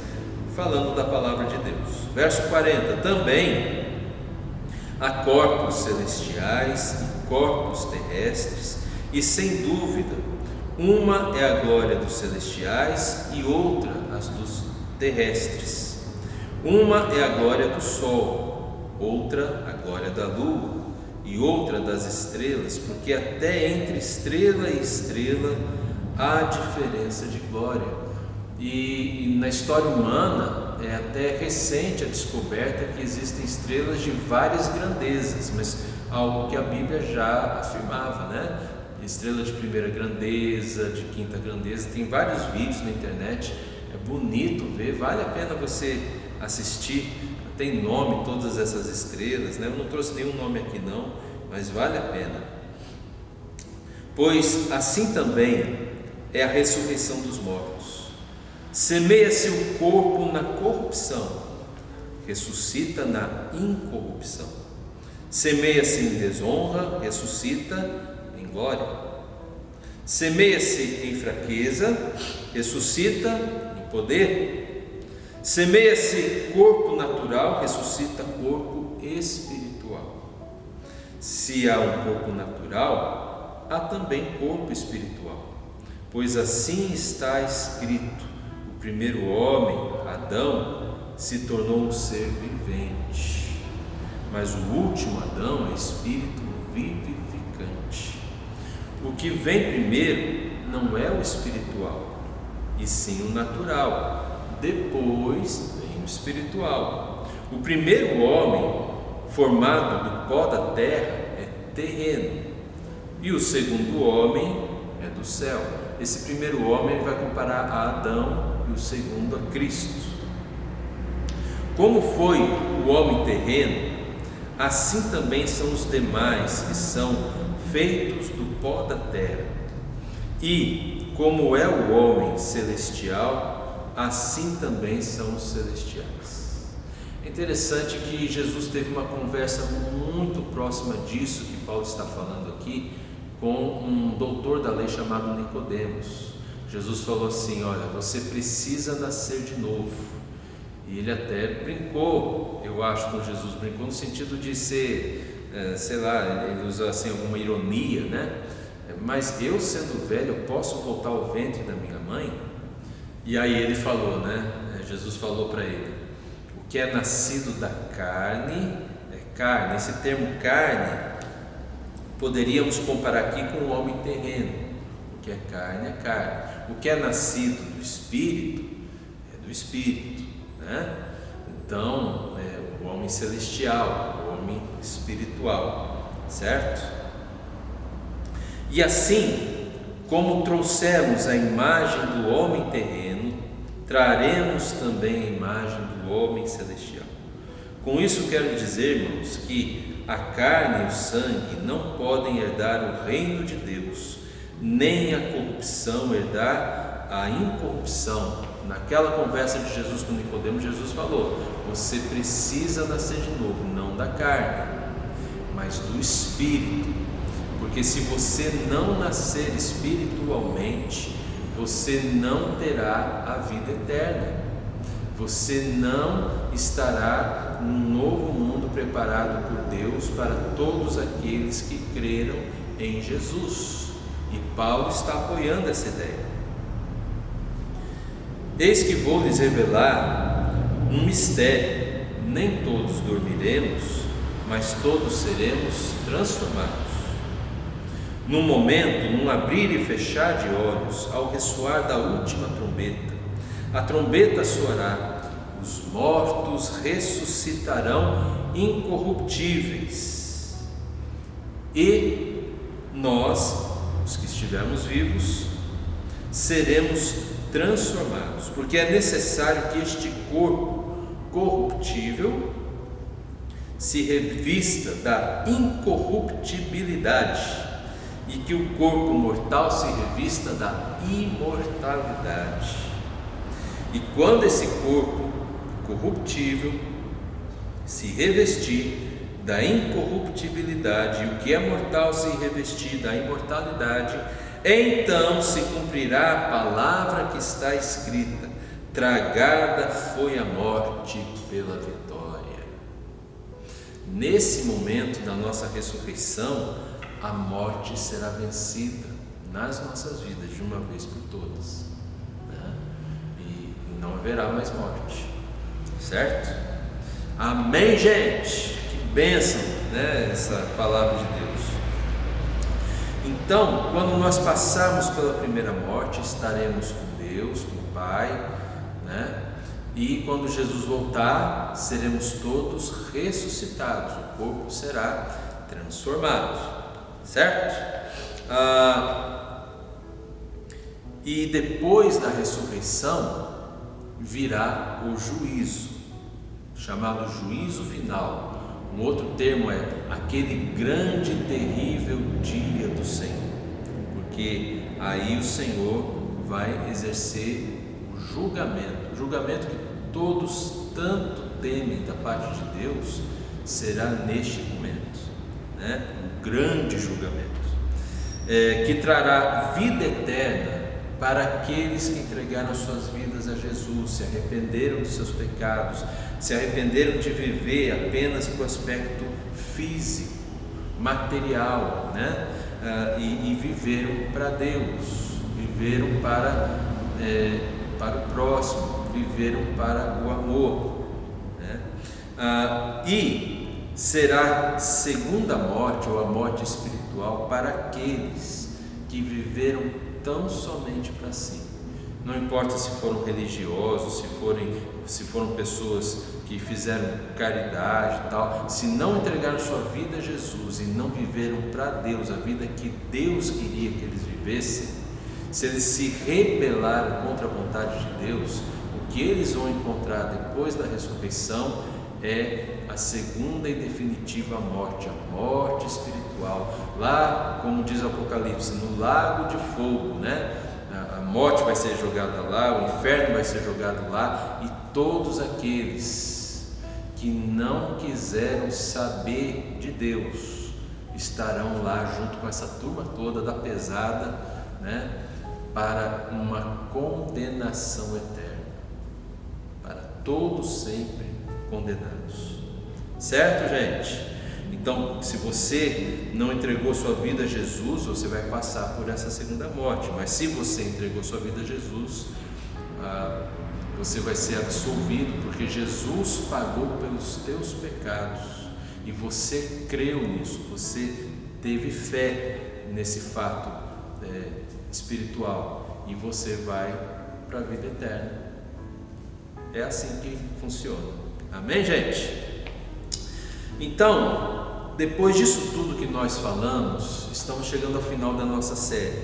falando da palavra de Deus. Verso 40, também há corpos celestiais e corpos terrestres, e sem dúvida, uma é a glória dos celestiais e outra as dos terrestres. Uma é a glória do sol, outra a glória da lua, e outra das estrelas, porque até entre estrela e estrela há diferença de glória. E na história humana é até recente a descoberta que existem estrelas de várias grandezas, mas algo que a Bíblia já afirmava, né? Estrela de primeira grandeza, de quinta grandeza. Tem vários vídeos na internet, é bonito ver, vale a pena você assistir. Tem nome todas essas estrelas, né? Eu não trouxe nenhum nome aqui não, mas vale a pena. Pois assim também é a ressurreição dos mortos. Semeia-se o corpo na corrupção, ressuscita na incorrupção. Semeia-se em desonra, ressuscita em glória. Semeia-se em fraqueza, ressuscita em poder. Semeia-se corpo natural, ressuscita corpo espiritual. Se há um corpo natural, há também corpo espiritual. Pois assim está escrito: o primeiro homem, Adão, se tornou um ser vivente, mas o último Adão é espírito vivificante. O que vem primeiro não é o espiritual, e sim o natural. Depois vem o espiritual. O primeiro homem, formado do pó da terra, é terreno, e o segundo homem é do céu. Esse primeiro homem vai comparar a Adão e o segundo a Cristo. Como foi o homem terreno, assim também são os demais que são feitos do pó da terra. E como é o homem celestial, assim também são os celestiais. É interessante que Jesus teve uma conversa muito próxima disso que Paulo está falando aqui com um doutor da lei chamado Nicodemos. Jesus falou assim: olha, você precisa nascer de novo. E ele até brincou, eu acho que Jesus brincou no sentido de ser, sei lá, ele usa assim alguma ironia, né? Mas eu, sendo velho, eu posso voltar ao ventre da minha mãe? E aí ele falou, né? Jesus falou para ele: o que é nascido da carne é carne. Esse termo carne poderíamos comparar aqui com o homem terreno. O que é carne, o que é nascido do Espírito é do Espírito, né? Então, o homem celestial, o homem espiritual, certo? E assim, como trouxemos a imagem do homem terreno, traremos também a imagem do homem celestial. Com isso quero dizer, irmãos, que a carne e o sangue não podem herdar o reino de Deus, nem a corrupção herdar a incorrupção. Naquela conversa de Jesus com Nicodemo, Jesus falou: você precisa nascer de novo, não da carne, mas do Espírito. Porque se você não nascer espiritualmente, você não terá a vida eterna. Você não estará num novo mundo preparado por Deus para todos aqueles que creram em Jesus. E Paulo está apoiando essa ideia. Eis que vou lhes revelar um mistério: nem todos dormiremos, mas todos seremos transformados. Num momento, num abrir e fechar de olhos, ao ressoar da última trombeta, a trombeta soará, os mortos ressuscitarão incorruptíveis, e nós, os que estivermos vivos, seremos transformados, porque é necessário que este corpo corruptível se revista da incorruptibilidade e que o corpo mortal se revista da imortalidade. E quando esse corpo corruptível se revestir da incorruptibilidade e o que é mortal se revestir da imortalidade, então se cumprirá a palavra que está escrita: tragada foi a morte pela vitória. Nesse momento da nossa ressurreição, a morte será vencida nas nossas vidas de uma vez por todas, né? E não haverá mais morte, certo? Amém, gente? Que bênção, né? Essa palavra de Deus. Então, quando nós passarmos pela primeira morte, estaremos com Deus, com o Pai, né? E quando Jesus voltar, seremos todos ressuscitados, o corpo será transformado, certo? E depois da ressurreição virá o juízo, chamado juízo final. Um outro termo é aquele grande e terrível dia do Senhor, porque aí o Senhor vai exercer o julgamento que todos tanto temem da parte de Deus. Será neste momento, né? Um grande julgamento, que trará vida eterna para aqueles que entregaram suas vidas a Jesus, se arrependeram dos seus pecados, se arrependeram de viver apenas para o aspecto físico, material, né? E viveram para Deus, viveram para o próximo, viveram para o amor, né? E será segunda morte, ou a morte espiritual, para aqueles que viveram tão somente para si. Não importa se foram religiosos, se foram pessoas que fizeram caridade e tal, se não entregaram sua vida a Jesus e não viveram para Deus a vida que Deus queria que eles vivessem, se eles se rebelaram contra a vontade de Deus, o que eles vão encontrar depois da ressurreição é a segunda e definitiva morte, a morte espiritual, lá, como diz o Apocalipse, no lago de fogo, né? A morte vai ser jogada lá, o inferno vai ser jogado lá, e todos aqueles que não quiseram saber de Deus estarão lá junto com essa turma toda da pesada, né? Para uma condenação eterna, para todos sempre condenados, certo, gente? Então, se você não entregou sua vida a Jesus, você vai passar por essa segunda morte, mas se você entregou sua vida a Jesus, você vai ser absolvido, porque Jesus pagou pelos teus pecados, e você creu nisso, você teve fé nesse fato espiritual, e você vai para a vida eterna. É assim que funciona. Amém, gente? Então, depois disso tudo que nós falamos, estamos chegando ao final da nossa série,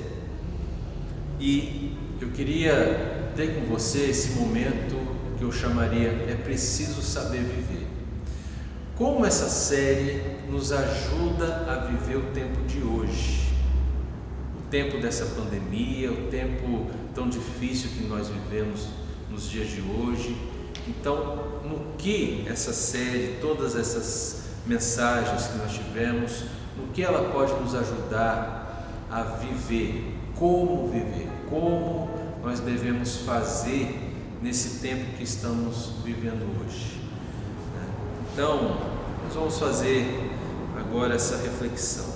e eu queria ter com você esse momento que eu chamaria "É preciso saber viver". Como essa série nos ajuda a viver o tempo de hoje, o tempo dessa pandemia, o tempo tão difícil que nós vivemos nos dias de hoje. Então, no que essa série, todas essas mensagens que nós tivemos, no que ela pode nos ajudar a viver, como nós devemos fazer nesse tempo que estamos vivendo hoje. Então, nós vamos fazer agora essa reflexão.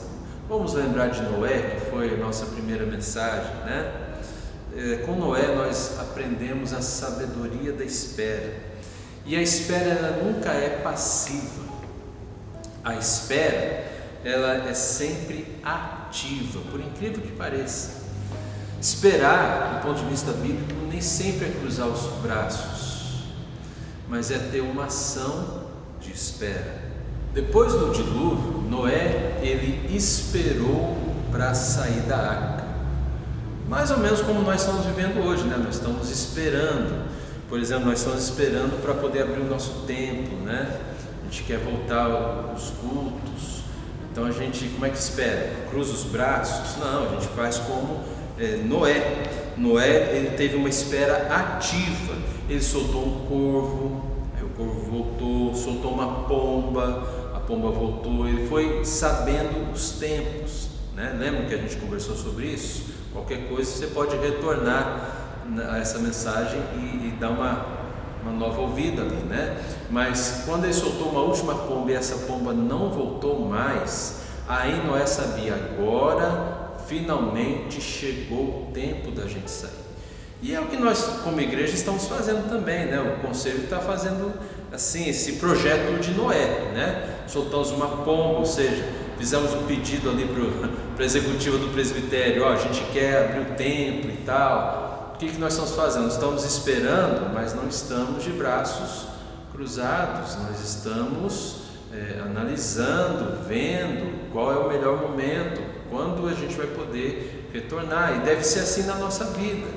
Vamos lembrar de Noé, que foi a nossa primeira mensagem, né? Com Noé nós aprendemos a sabedoria da espera. E a espera, ela nunca é passiva. A espera, ela é sempre ativa, por incrível que pareça. Esperar, do ponto de vista bíblico, nem sempre é cruzar os braços, mas é ter uma ação de espera. Depois do dilúvio, Noé, ele esperou para sair da arca. Mais ou menos como nós estamos vivendo hoje, né? Nós estamos esperando. Por exemplo, nós estamos esperando para poder abrir o nosso templo, né? A gente quer voltar aos cultos. Então a gente, como é que espera? Cruza os braços? Não, a gente faz como Noé. Noé, ele teve uma espera ativa. Ele soltou um corvo, aí o corvo voltou, soltou uma pomba, a pomba voltou. Ele foi sabendo os tempos, né? Lembra que a gente conversou sobre isso? Qualquer coisa você pode retornar a essa mensagem e dar uma nova ouvida ali, né? Mas quando ele soltou uma última pomba e essa pomba não voltou mais, aí Noé sabia, agora finalmente chegou o tempo da gente sair. E é o que nós como igreja estamos fazendo também, né? O conselho está fazendo assim, esse projeto de Noé, né? Soltamos uma pomba, ou seja, fizemos um pedido ali para a executiva do presbitério, a gente quer abrir o templo e tal. O que nós estamos fazendo? Estamos esperando, mas não estamos de braços cruzados, nós estamos analisando, vendo qual é o melhor momento, quando a gente vai poder retornar, e deve ser assim na nossa vida.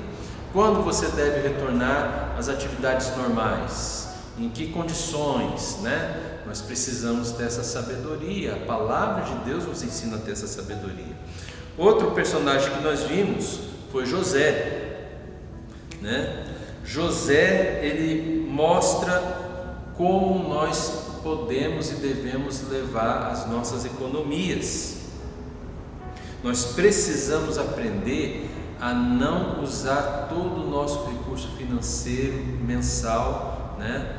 Quando você deve retornar às atividades normais? Em que condições, né? Nós precisamos dessa sabedoria, a palavra de Deus nos ensina a ter essa sabedoria. Outro personagem que nós vimos foi José, né? José, ele mostra como nós podemos e devemos levar as nossas economias. Nós precisamos aprender a não usar todo o nosso recurso financeiro mensal, né?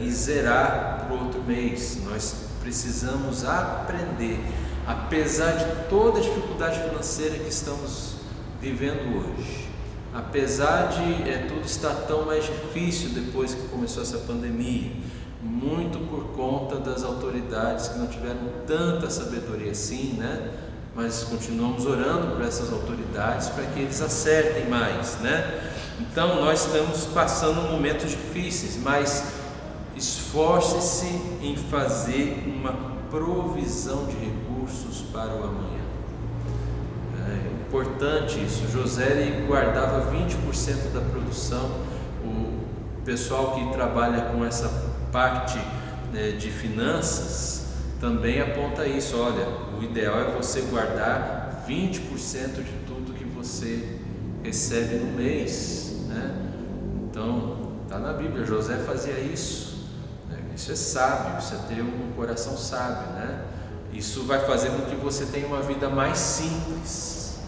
E zerar para o outro mês. Nós precisamos aprender, apesar de toda a dificuldade financeira que estamos vivendo hoje, apesar de tudo estar tão mais difícil depois que começou essa pandemia, muito por conta das autoridades que não tiveram tanta sabedoria assim, né? Mas continuamos orando por essas autoridades para que eles acertem mais, né? Então nós estamos passando momentos difíceis, mas esforce-se em fazer uma provisão de recursos para o amanhã. É importante isso. José, ele guardava 20% da produção. O pessoal que trabalha com essa parte de finanças também aponta isso. Olha, o ideal é você guardar 20% de tudo que você recebe no mês, né? Então, está na Bíblia, José fazia isso, né? Isso é sábio, isso é ter um coração sábio, né? Isso vai fazer com que você tenha uma vida mais simples.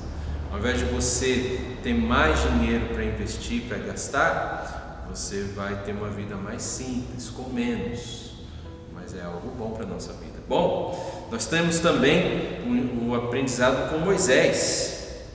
Ao invés de você ter mais dinheiro para investir, para gastar, você vai ter uma vida mais simples, com menos, mas é algo bom para a nossa vida. Bom, nós temos também o aprendizado com Moisés,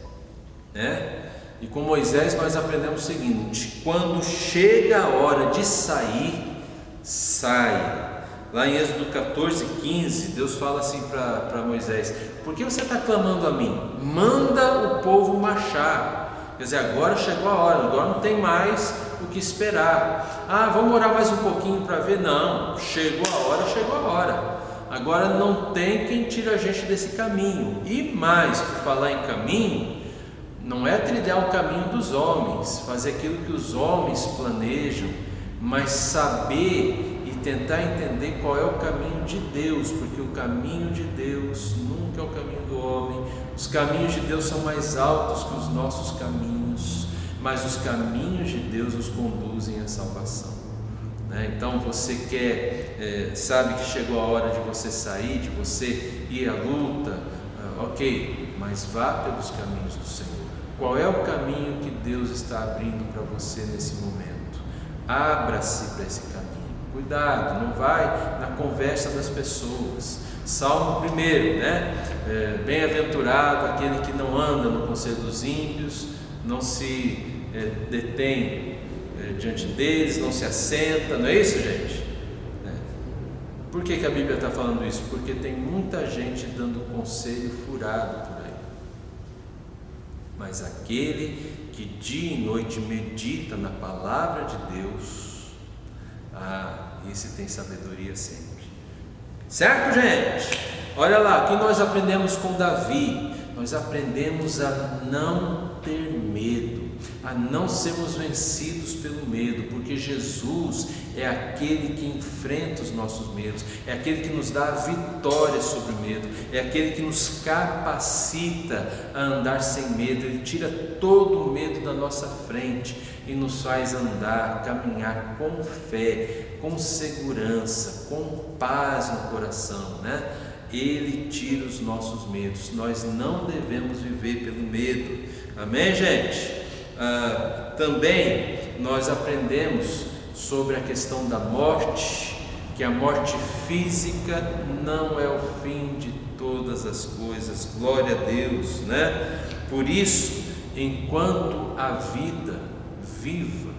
né? E com Moisés nós aprendemos o seguinte: quando chega a hora de sair, saia. Lá em Êxodo 14:15, Deus fala assim para Moisés: por que você está clamando a mim? Manda o povo marchar. Quer dizer, agora chegou a hora, agora não tem mais o que esperar. Vamos orar mais um pouquinho para ver? Não, chegou a hora, chegou a hora. Agora não tem quem tire a gente desse caminho. E mais, por falar em caminho, não é trilhar o caminho dos homens, fazer aquilo que os homens planejam, mas saber e tentar entender qual é o caminho de Deus, porque o caminho de Deus nunca é o caminho do homem. Os caminhos de Deus são mais altos que os nossos caminhos, mas os caminhos de Deus nos conduzem à salvação. Então você sabe que chegou a hora de você sair, de você ir à luta, ok, mas vá pelos caminhos do Senhor. Qual é o caminho que Deus está abrindo para você nesse momento? Abra-se para esse caminho. Cuidado, não vai na conversa das pessoas. Salmo 1, bem-aventurado aquele que não anda no conselho dos ímpios, não se detém diante deles, não se assenta, não é isso, gente? Por que a Bíblia está falando isso? Porque tem muita gente dando conselho furado por aí. Mas aquele que dia e noite medita na palavra de Deus, esse tem sabedoria sempre. Certo, gente? Olha lá, o que nós aprendemos com Davi? Nós aprendemos a não ter medo, a não sermos vencidos pelo medo, porque Jesus é aquele que enfrenta os nossos medos, é aquele que nos dá a vitória sobre o medo, é aquele que nos capacita a andar sem medo. Ele tira todo o medo da nossa frente e nos faz andar, caminhar com fé, com segurança, com paz no coração, Ele tira os nossos medos. Nós não devemos viver pelo medo. Amém, gente? Também nós aprendemos sobre a questão da morte, que a morte física não é o fim de todas as coisas. Glória a Deus, Por isso, enquanto a vida viva,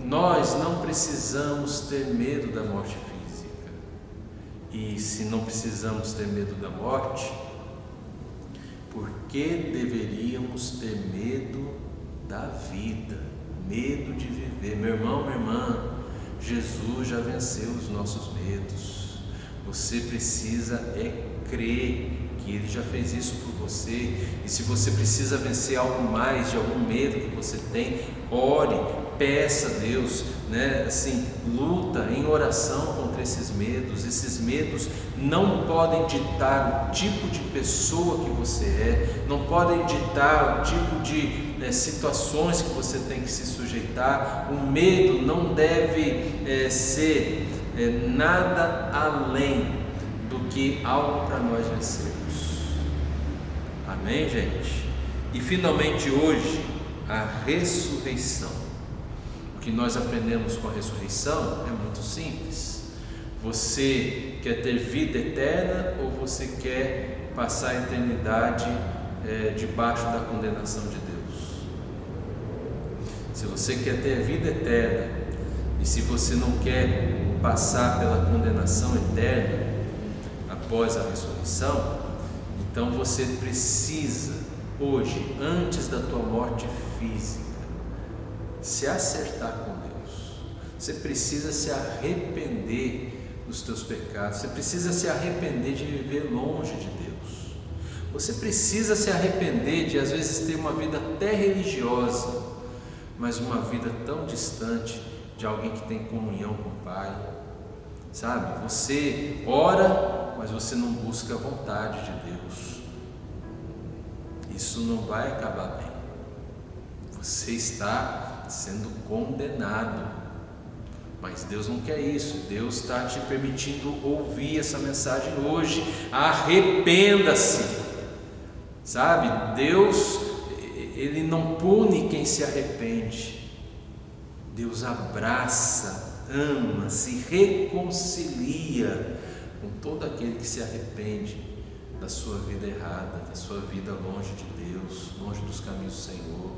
nós não precisamos ter medo da morte física. E se não precisamos ter medo da morte, por que deveríamos ter medo da vida, medo de viver? Meu irmão, minha irmã, Jesus já venceu os nossos medos. Você precisa crer que Ele já fez isso por você. E se você precisa vencer algo mais de algum medo que você tem, ore, peça a Deus, luta em oração contra esses medos. Esses medos não podem ditar o tipo de pessoa que você é, não podem ditar o tipo de situações que você tem que se sujeitar. O medo não deve ser nada além do que algo para nós vencermos. Amém, gente? E finalmente hoje, a ressurreição. O que nós aprendemos com a ressurreição é muito simples. Você quer ter vida eterna ou você quer passar a eternidade debaixo da condenação de Deus? Se você quer ter vida eterna e se você não quer passar pela condenação eterna após a ressurreição, então você precisa hoje, antes da tua morte física, se acertar com Deus. Você precisa se arrepender dos teus pecados, você precisa se arrepender de viver longe de Deus, você precisa se arrepender de às vezes ter uma vida até religiosa, mas uma vida tão distante de alguém que tem comunhão com o Pai. Sabe, você ora, mas você não busca a vontade de Deus. Isso não vai acabar bem. Você está sendo condenado, mas Deus não quer isso. Deus está te permitindo ouvir essa mensagem hoje. Arrependa-se. Sabe, Deus, Ele não pune quem se arrepende. Deus abraça, ama, se reconcilia com todo aquele que se arrepende da sua vida errada, da sua vida longe de Deus, longe dos caminhos do Senhor.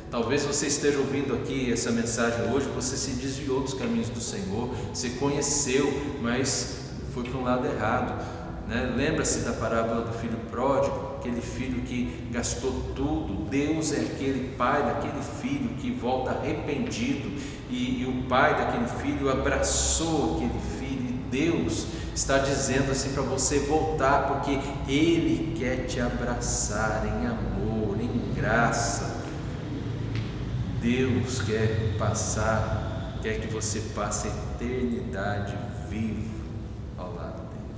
Talvez você esteja ouvindo aqui essa mensagem hoje, você se desviou dos caminhos do Senhor, você conheceu, mas foi para um lado errado, Lembra-se da parábola do filho pródigo, aquele filho que gastou tudo. Deus é aquele pai daquele filho que volta arrependido, e o pai daquele filho abraçou aquele filho, e Deus está dizendo assim para você voltar, porque Ele quer te abraçar em amor, em graça. Deus quer passar quer que você passe a eternidade vivo ao lado dele.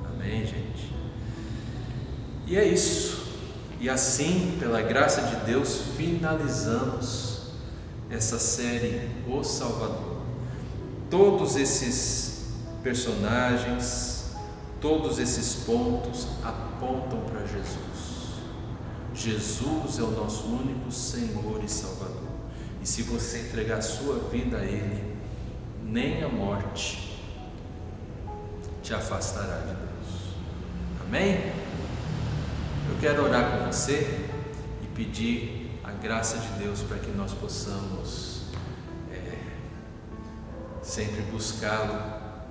Amém, gente? E é isso. E assim, pela graça de Deus, finalizamos essa série O Salvador. Todos esses personagens, todos esses pontos apontam para Jesus. Jesus é o nosso único Senhor e Salvador. E se você entregar a sua vida a Ele, nem a morte te afastará de Deus. Amém? Eu quero orar com você e pedir a graça de Deus para que nós possamos sempre buscá-lo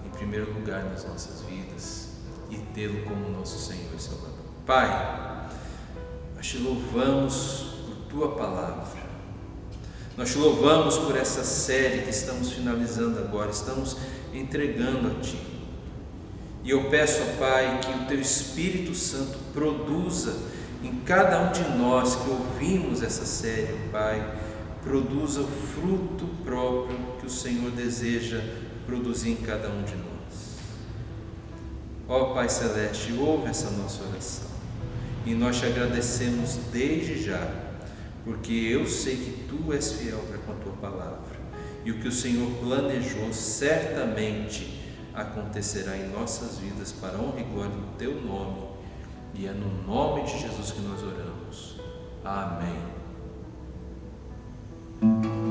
em primeiro lugar nas nossas vidas e tê-lo como nosso Senhor e Salvador. Pai, nós te louvamos por Tua Palavra. Nós te louvamos por essa série que estamos finalizando agora, estamos entregando a Ti. E eu peço, ó Pai, que o Teu Espírito Santo produza em cada um de nós que ouvimos essa série, ó Pai, produza o fruto próprio que o Senhor deseja produzir em cada um de nós. Ó Pai Celeste, ouve essa nossa oração e nós te agradecemos desde já, porque eu sei que Tu és fiel para com a Tua Palavra e o que o Senhor planejou certamente acontecerá em nossas vidas para a honra e glória do Teu nome, e é no nome de Jesus que nós oramos. Amém. Podemos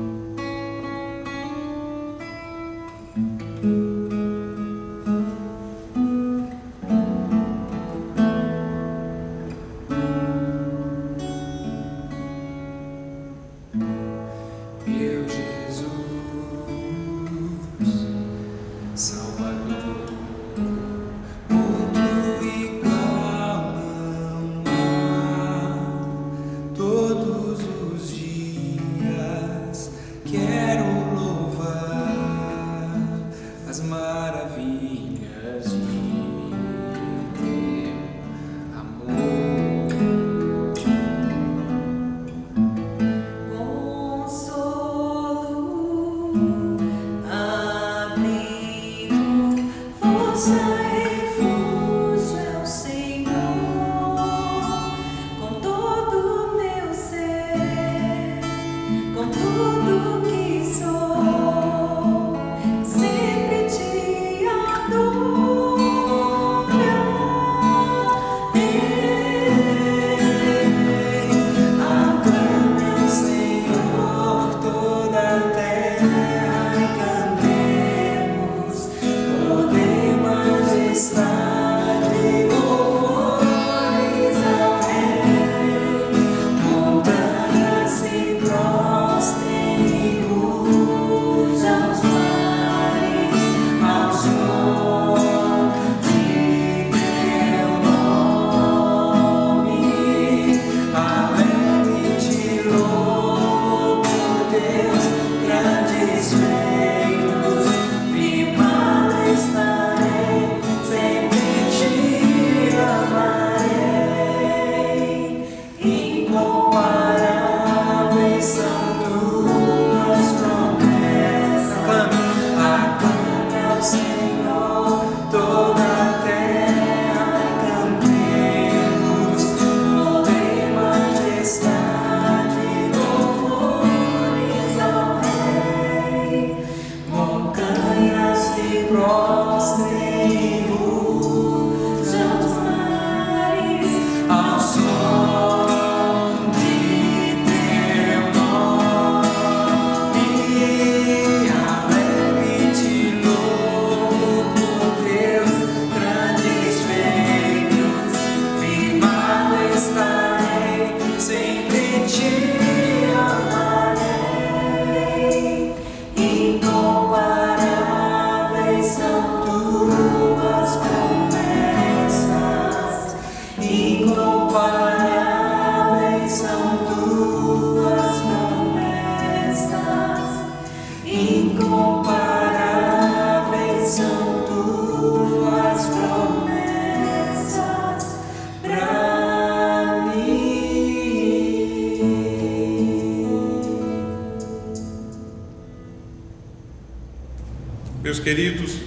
queridos,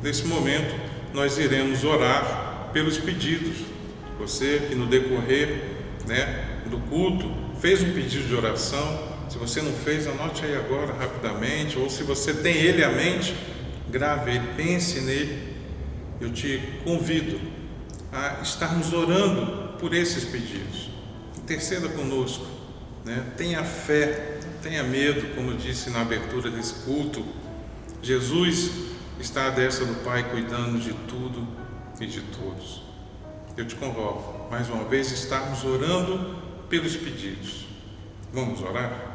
nesse momento nós iremos orar pelos pedidos. Você que no decorrer, do culto fez um pedido de oração, se você não fez, anote aí agora rapidamente, ou se você tem ele à mente, grave ele, pense nele. Eu te convido a estarmos orando por esses pedidos. Interceda conosco, tenha fé, não tenha medo, como eu disse na abertura desse culto. Jesus está à destra do Pai cuidando de tudo e de todos. Eu te convoco, mais uma vez, a estarmos orando pelos pedidos. Vamos orar?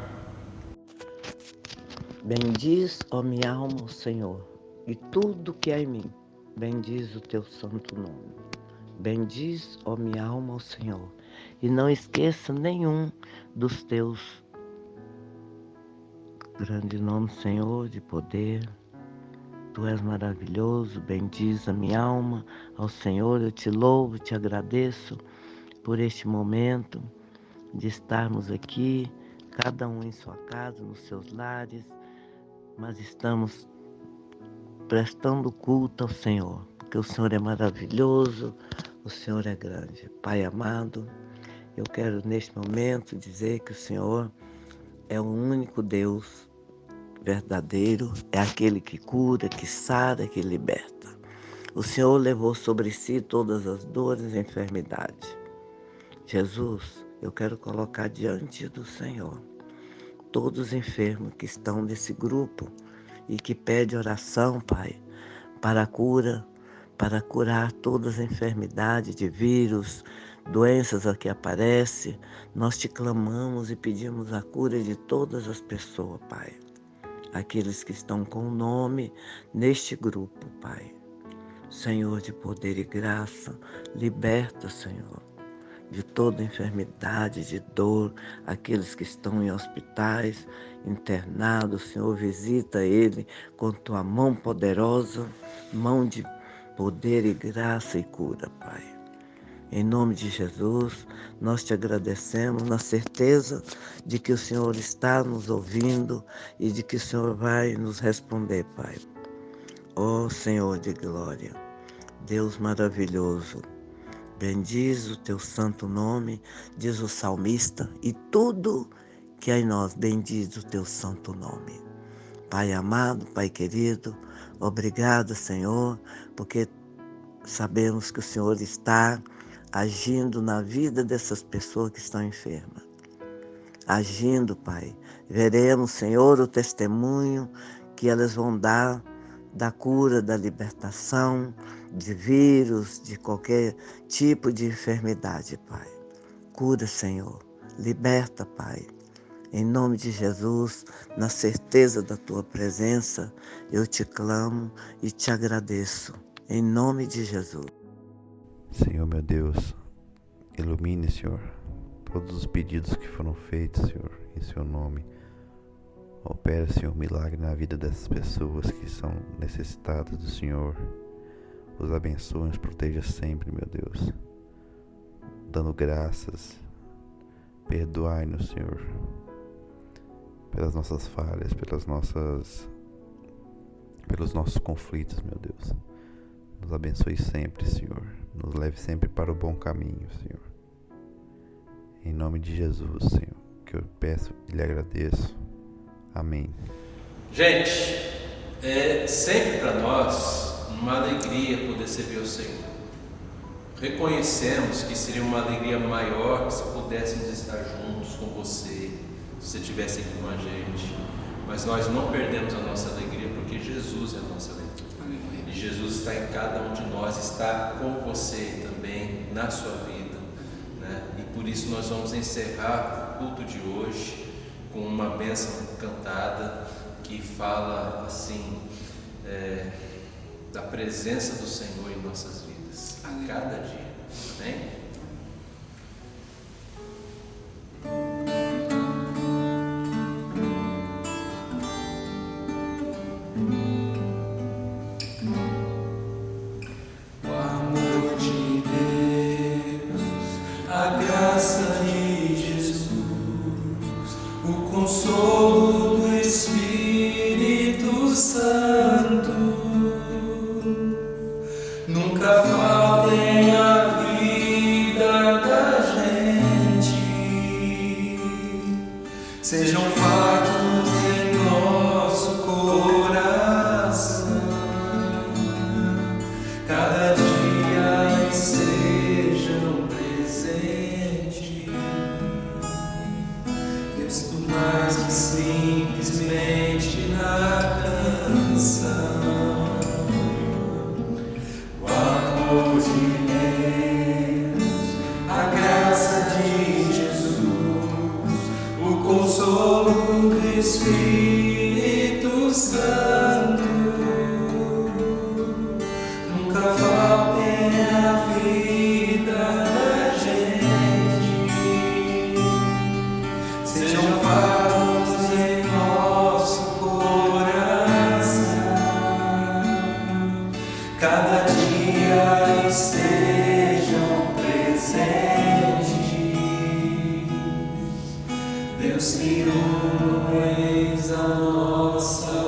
Bendiz, ó minha alma, o Senhor, e tudo que há em mim, bendiz o teu santo nome. Bendiz, ó minha alma, o Senhor, e não esqueça nenhum dos teus grandes nomes, Senhor, de poder. Tu és maravilhoso, bendiz a minha alma ao Senhor. Eu te louvo, te agradeço por este momento de estarmos aqui, cada um em sua casa, nos seus lares, mas estamos prestando culto ao Senhor, porque o Senhor é maravilhoso, o Senhor é grande. Pai amado, eu quero neste momento dizer que o Senhor é o único Deus verdadeiro, é aquele que cura, que sara, que liberta. O Senhor levou sobre si todas as dores e enfermidades. Jesus, eu quero colocar diante do Senhor todos os enfermos que estão nesse grupo e que pedem oração, Pai, para a cura, para curar todas as enfermidades de vírus, doenças que aparecem. Nós te clamamos e pedimos a cura de todas as pessoas, Pai. Aqueles que estão com o nome neste grupo, Pai. Senhor de poder e graça, liberta, Senhor, de toda enfermidade, de dor, aqueles que estão em hospitais, internados, Senhor, visita ele com tua mão poderosa, mão de poder e graça e cura, Pai. Em nome de Jesus, nós te agradecemos na certeza de que o Senhor está nos ouvindo e de que o Senhor vai nos responder, Pai. Ó Senhor de glória, Deus maravilhoso, bendiz o teu santo nome, diz o salmista, e tudo que há em nós bendiz o teu santo nome. Pai amado, Pai querido, obrigado, Senhor, porque sabemos que o Senhor está agindo na vida dessas pessoas que estão enfermas. Agindo, Pai. Veremos, Senhor, o testemunho que elas vão dar da cura, da libertação, de vírus, de qualquer tipo de enfermidade, Pai. Cura, Senhor. Liberta, Pai. Em nome de Jesus, na certeza da Tua presença, eu te clamo e te agradeço. Em nome de Jesus. Senhor, meu Deus, ilumine, Senhor, todos os pedidos que foram feitos, Senhor, em Seu nome. Opera, Senhor, milagre na vida dessas pessoas que são necessitadas do Senhor. Os abençoe, os proteja sempre, meu Deus. Dando graças. Perdoai-nos, Senhor, pelas nossas falhas, pelos nossos conflitos, meu Deus. Nos abençoe sempre, Senhor. Nos leve sempre para o bom caminho, Senhor. Em nome de Jesus, Senhor, que eu peço e lhe agradeço. Amém. Gente, é sempre para nós uma alegria poder servir ao Senhor. Reconhecemos que seria uma alegria maior se pudéssemos estar juntos com você, se você estivesse aqui com a gente. Mas nós não perdemos a nossa alegria porque Jesus é a nossa alegria. E Jesus está em cada um de nós, está com você também na sua vida, né? E por isso nós vamos encerrar o culto de hoje com uma bênção cantada que fala assim da presença do Senhor em nossas vidas, a cada dia. Amém? Consolo do Espírito Santo nunca faltem a vida da gente, sejam fatos em nosso coração, cada dia e sejam presentes. Deus, por mais que simplesmente na canção, o amor de Deus, a graça de Jesus, o consolo do Espírito Santo, nunca faltem a vida da gente, sejam faros em nosso coração, cada dia estejam presentes. Deus, que eis a nossa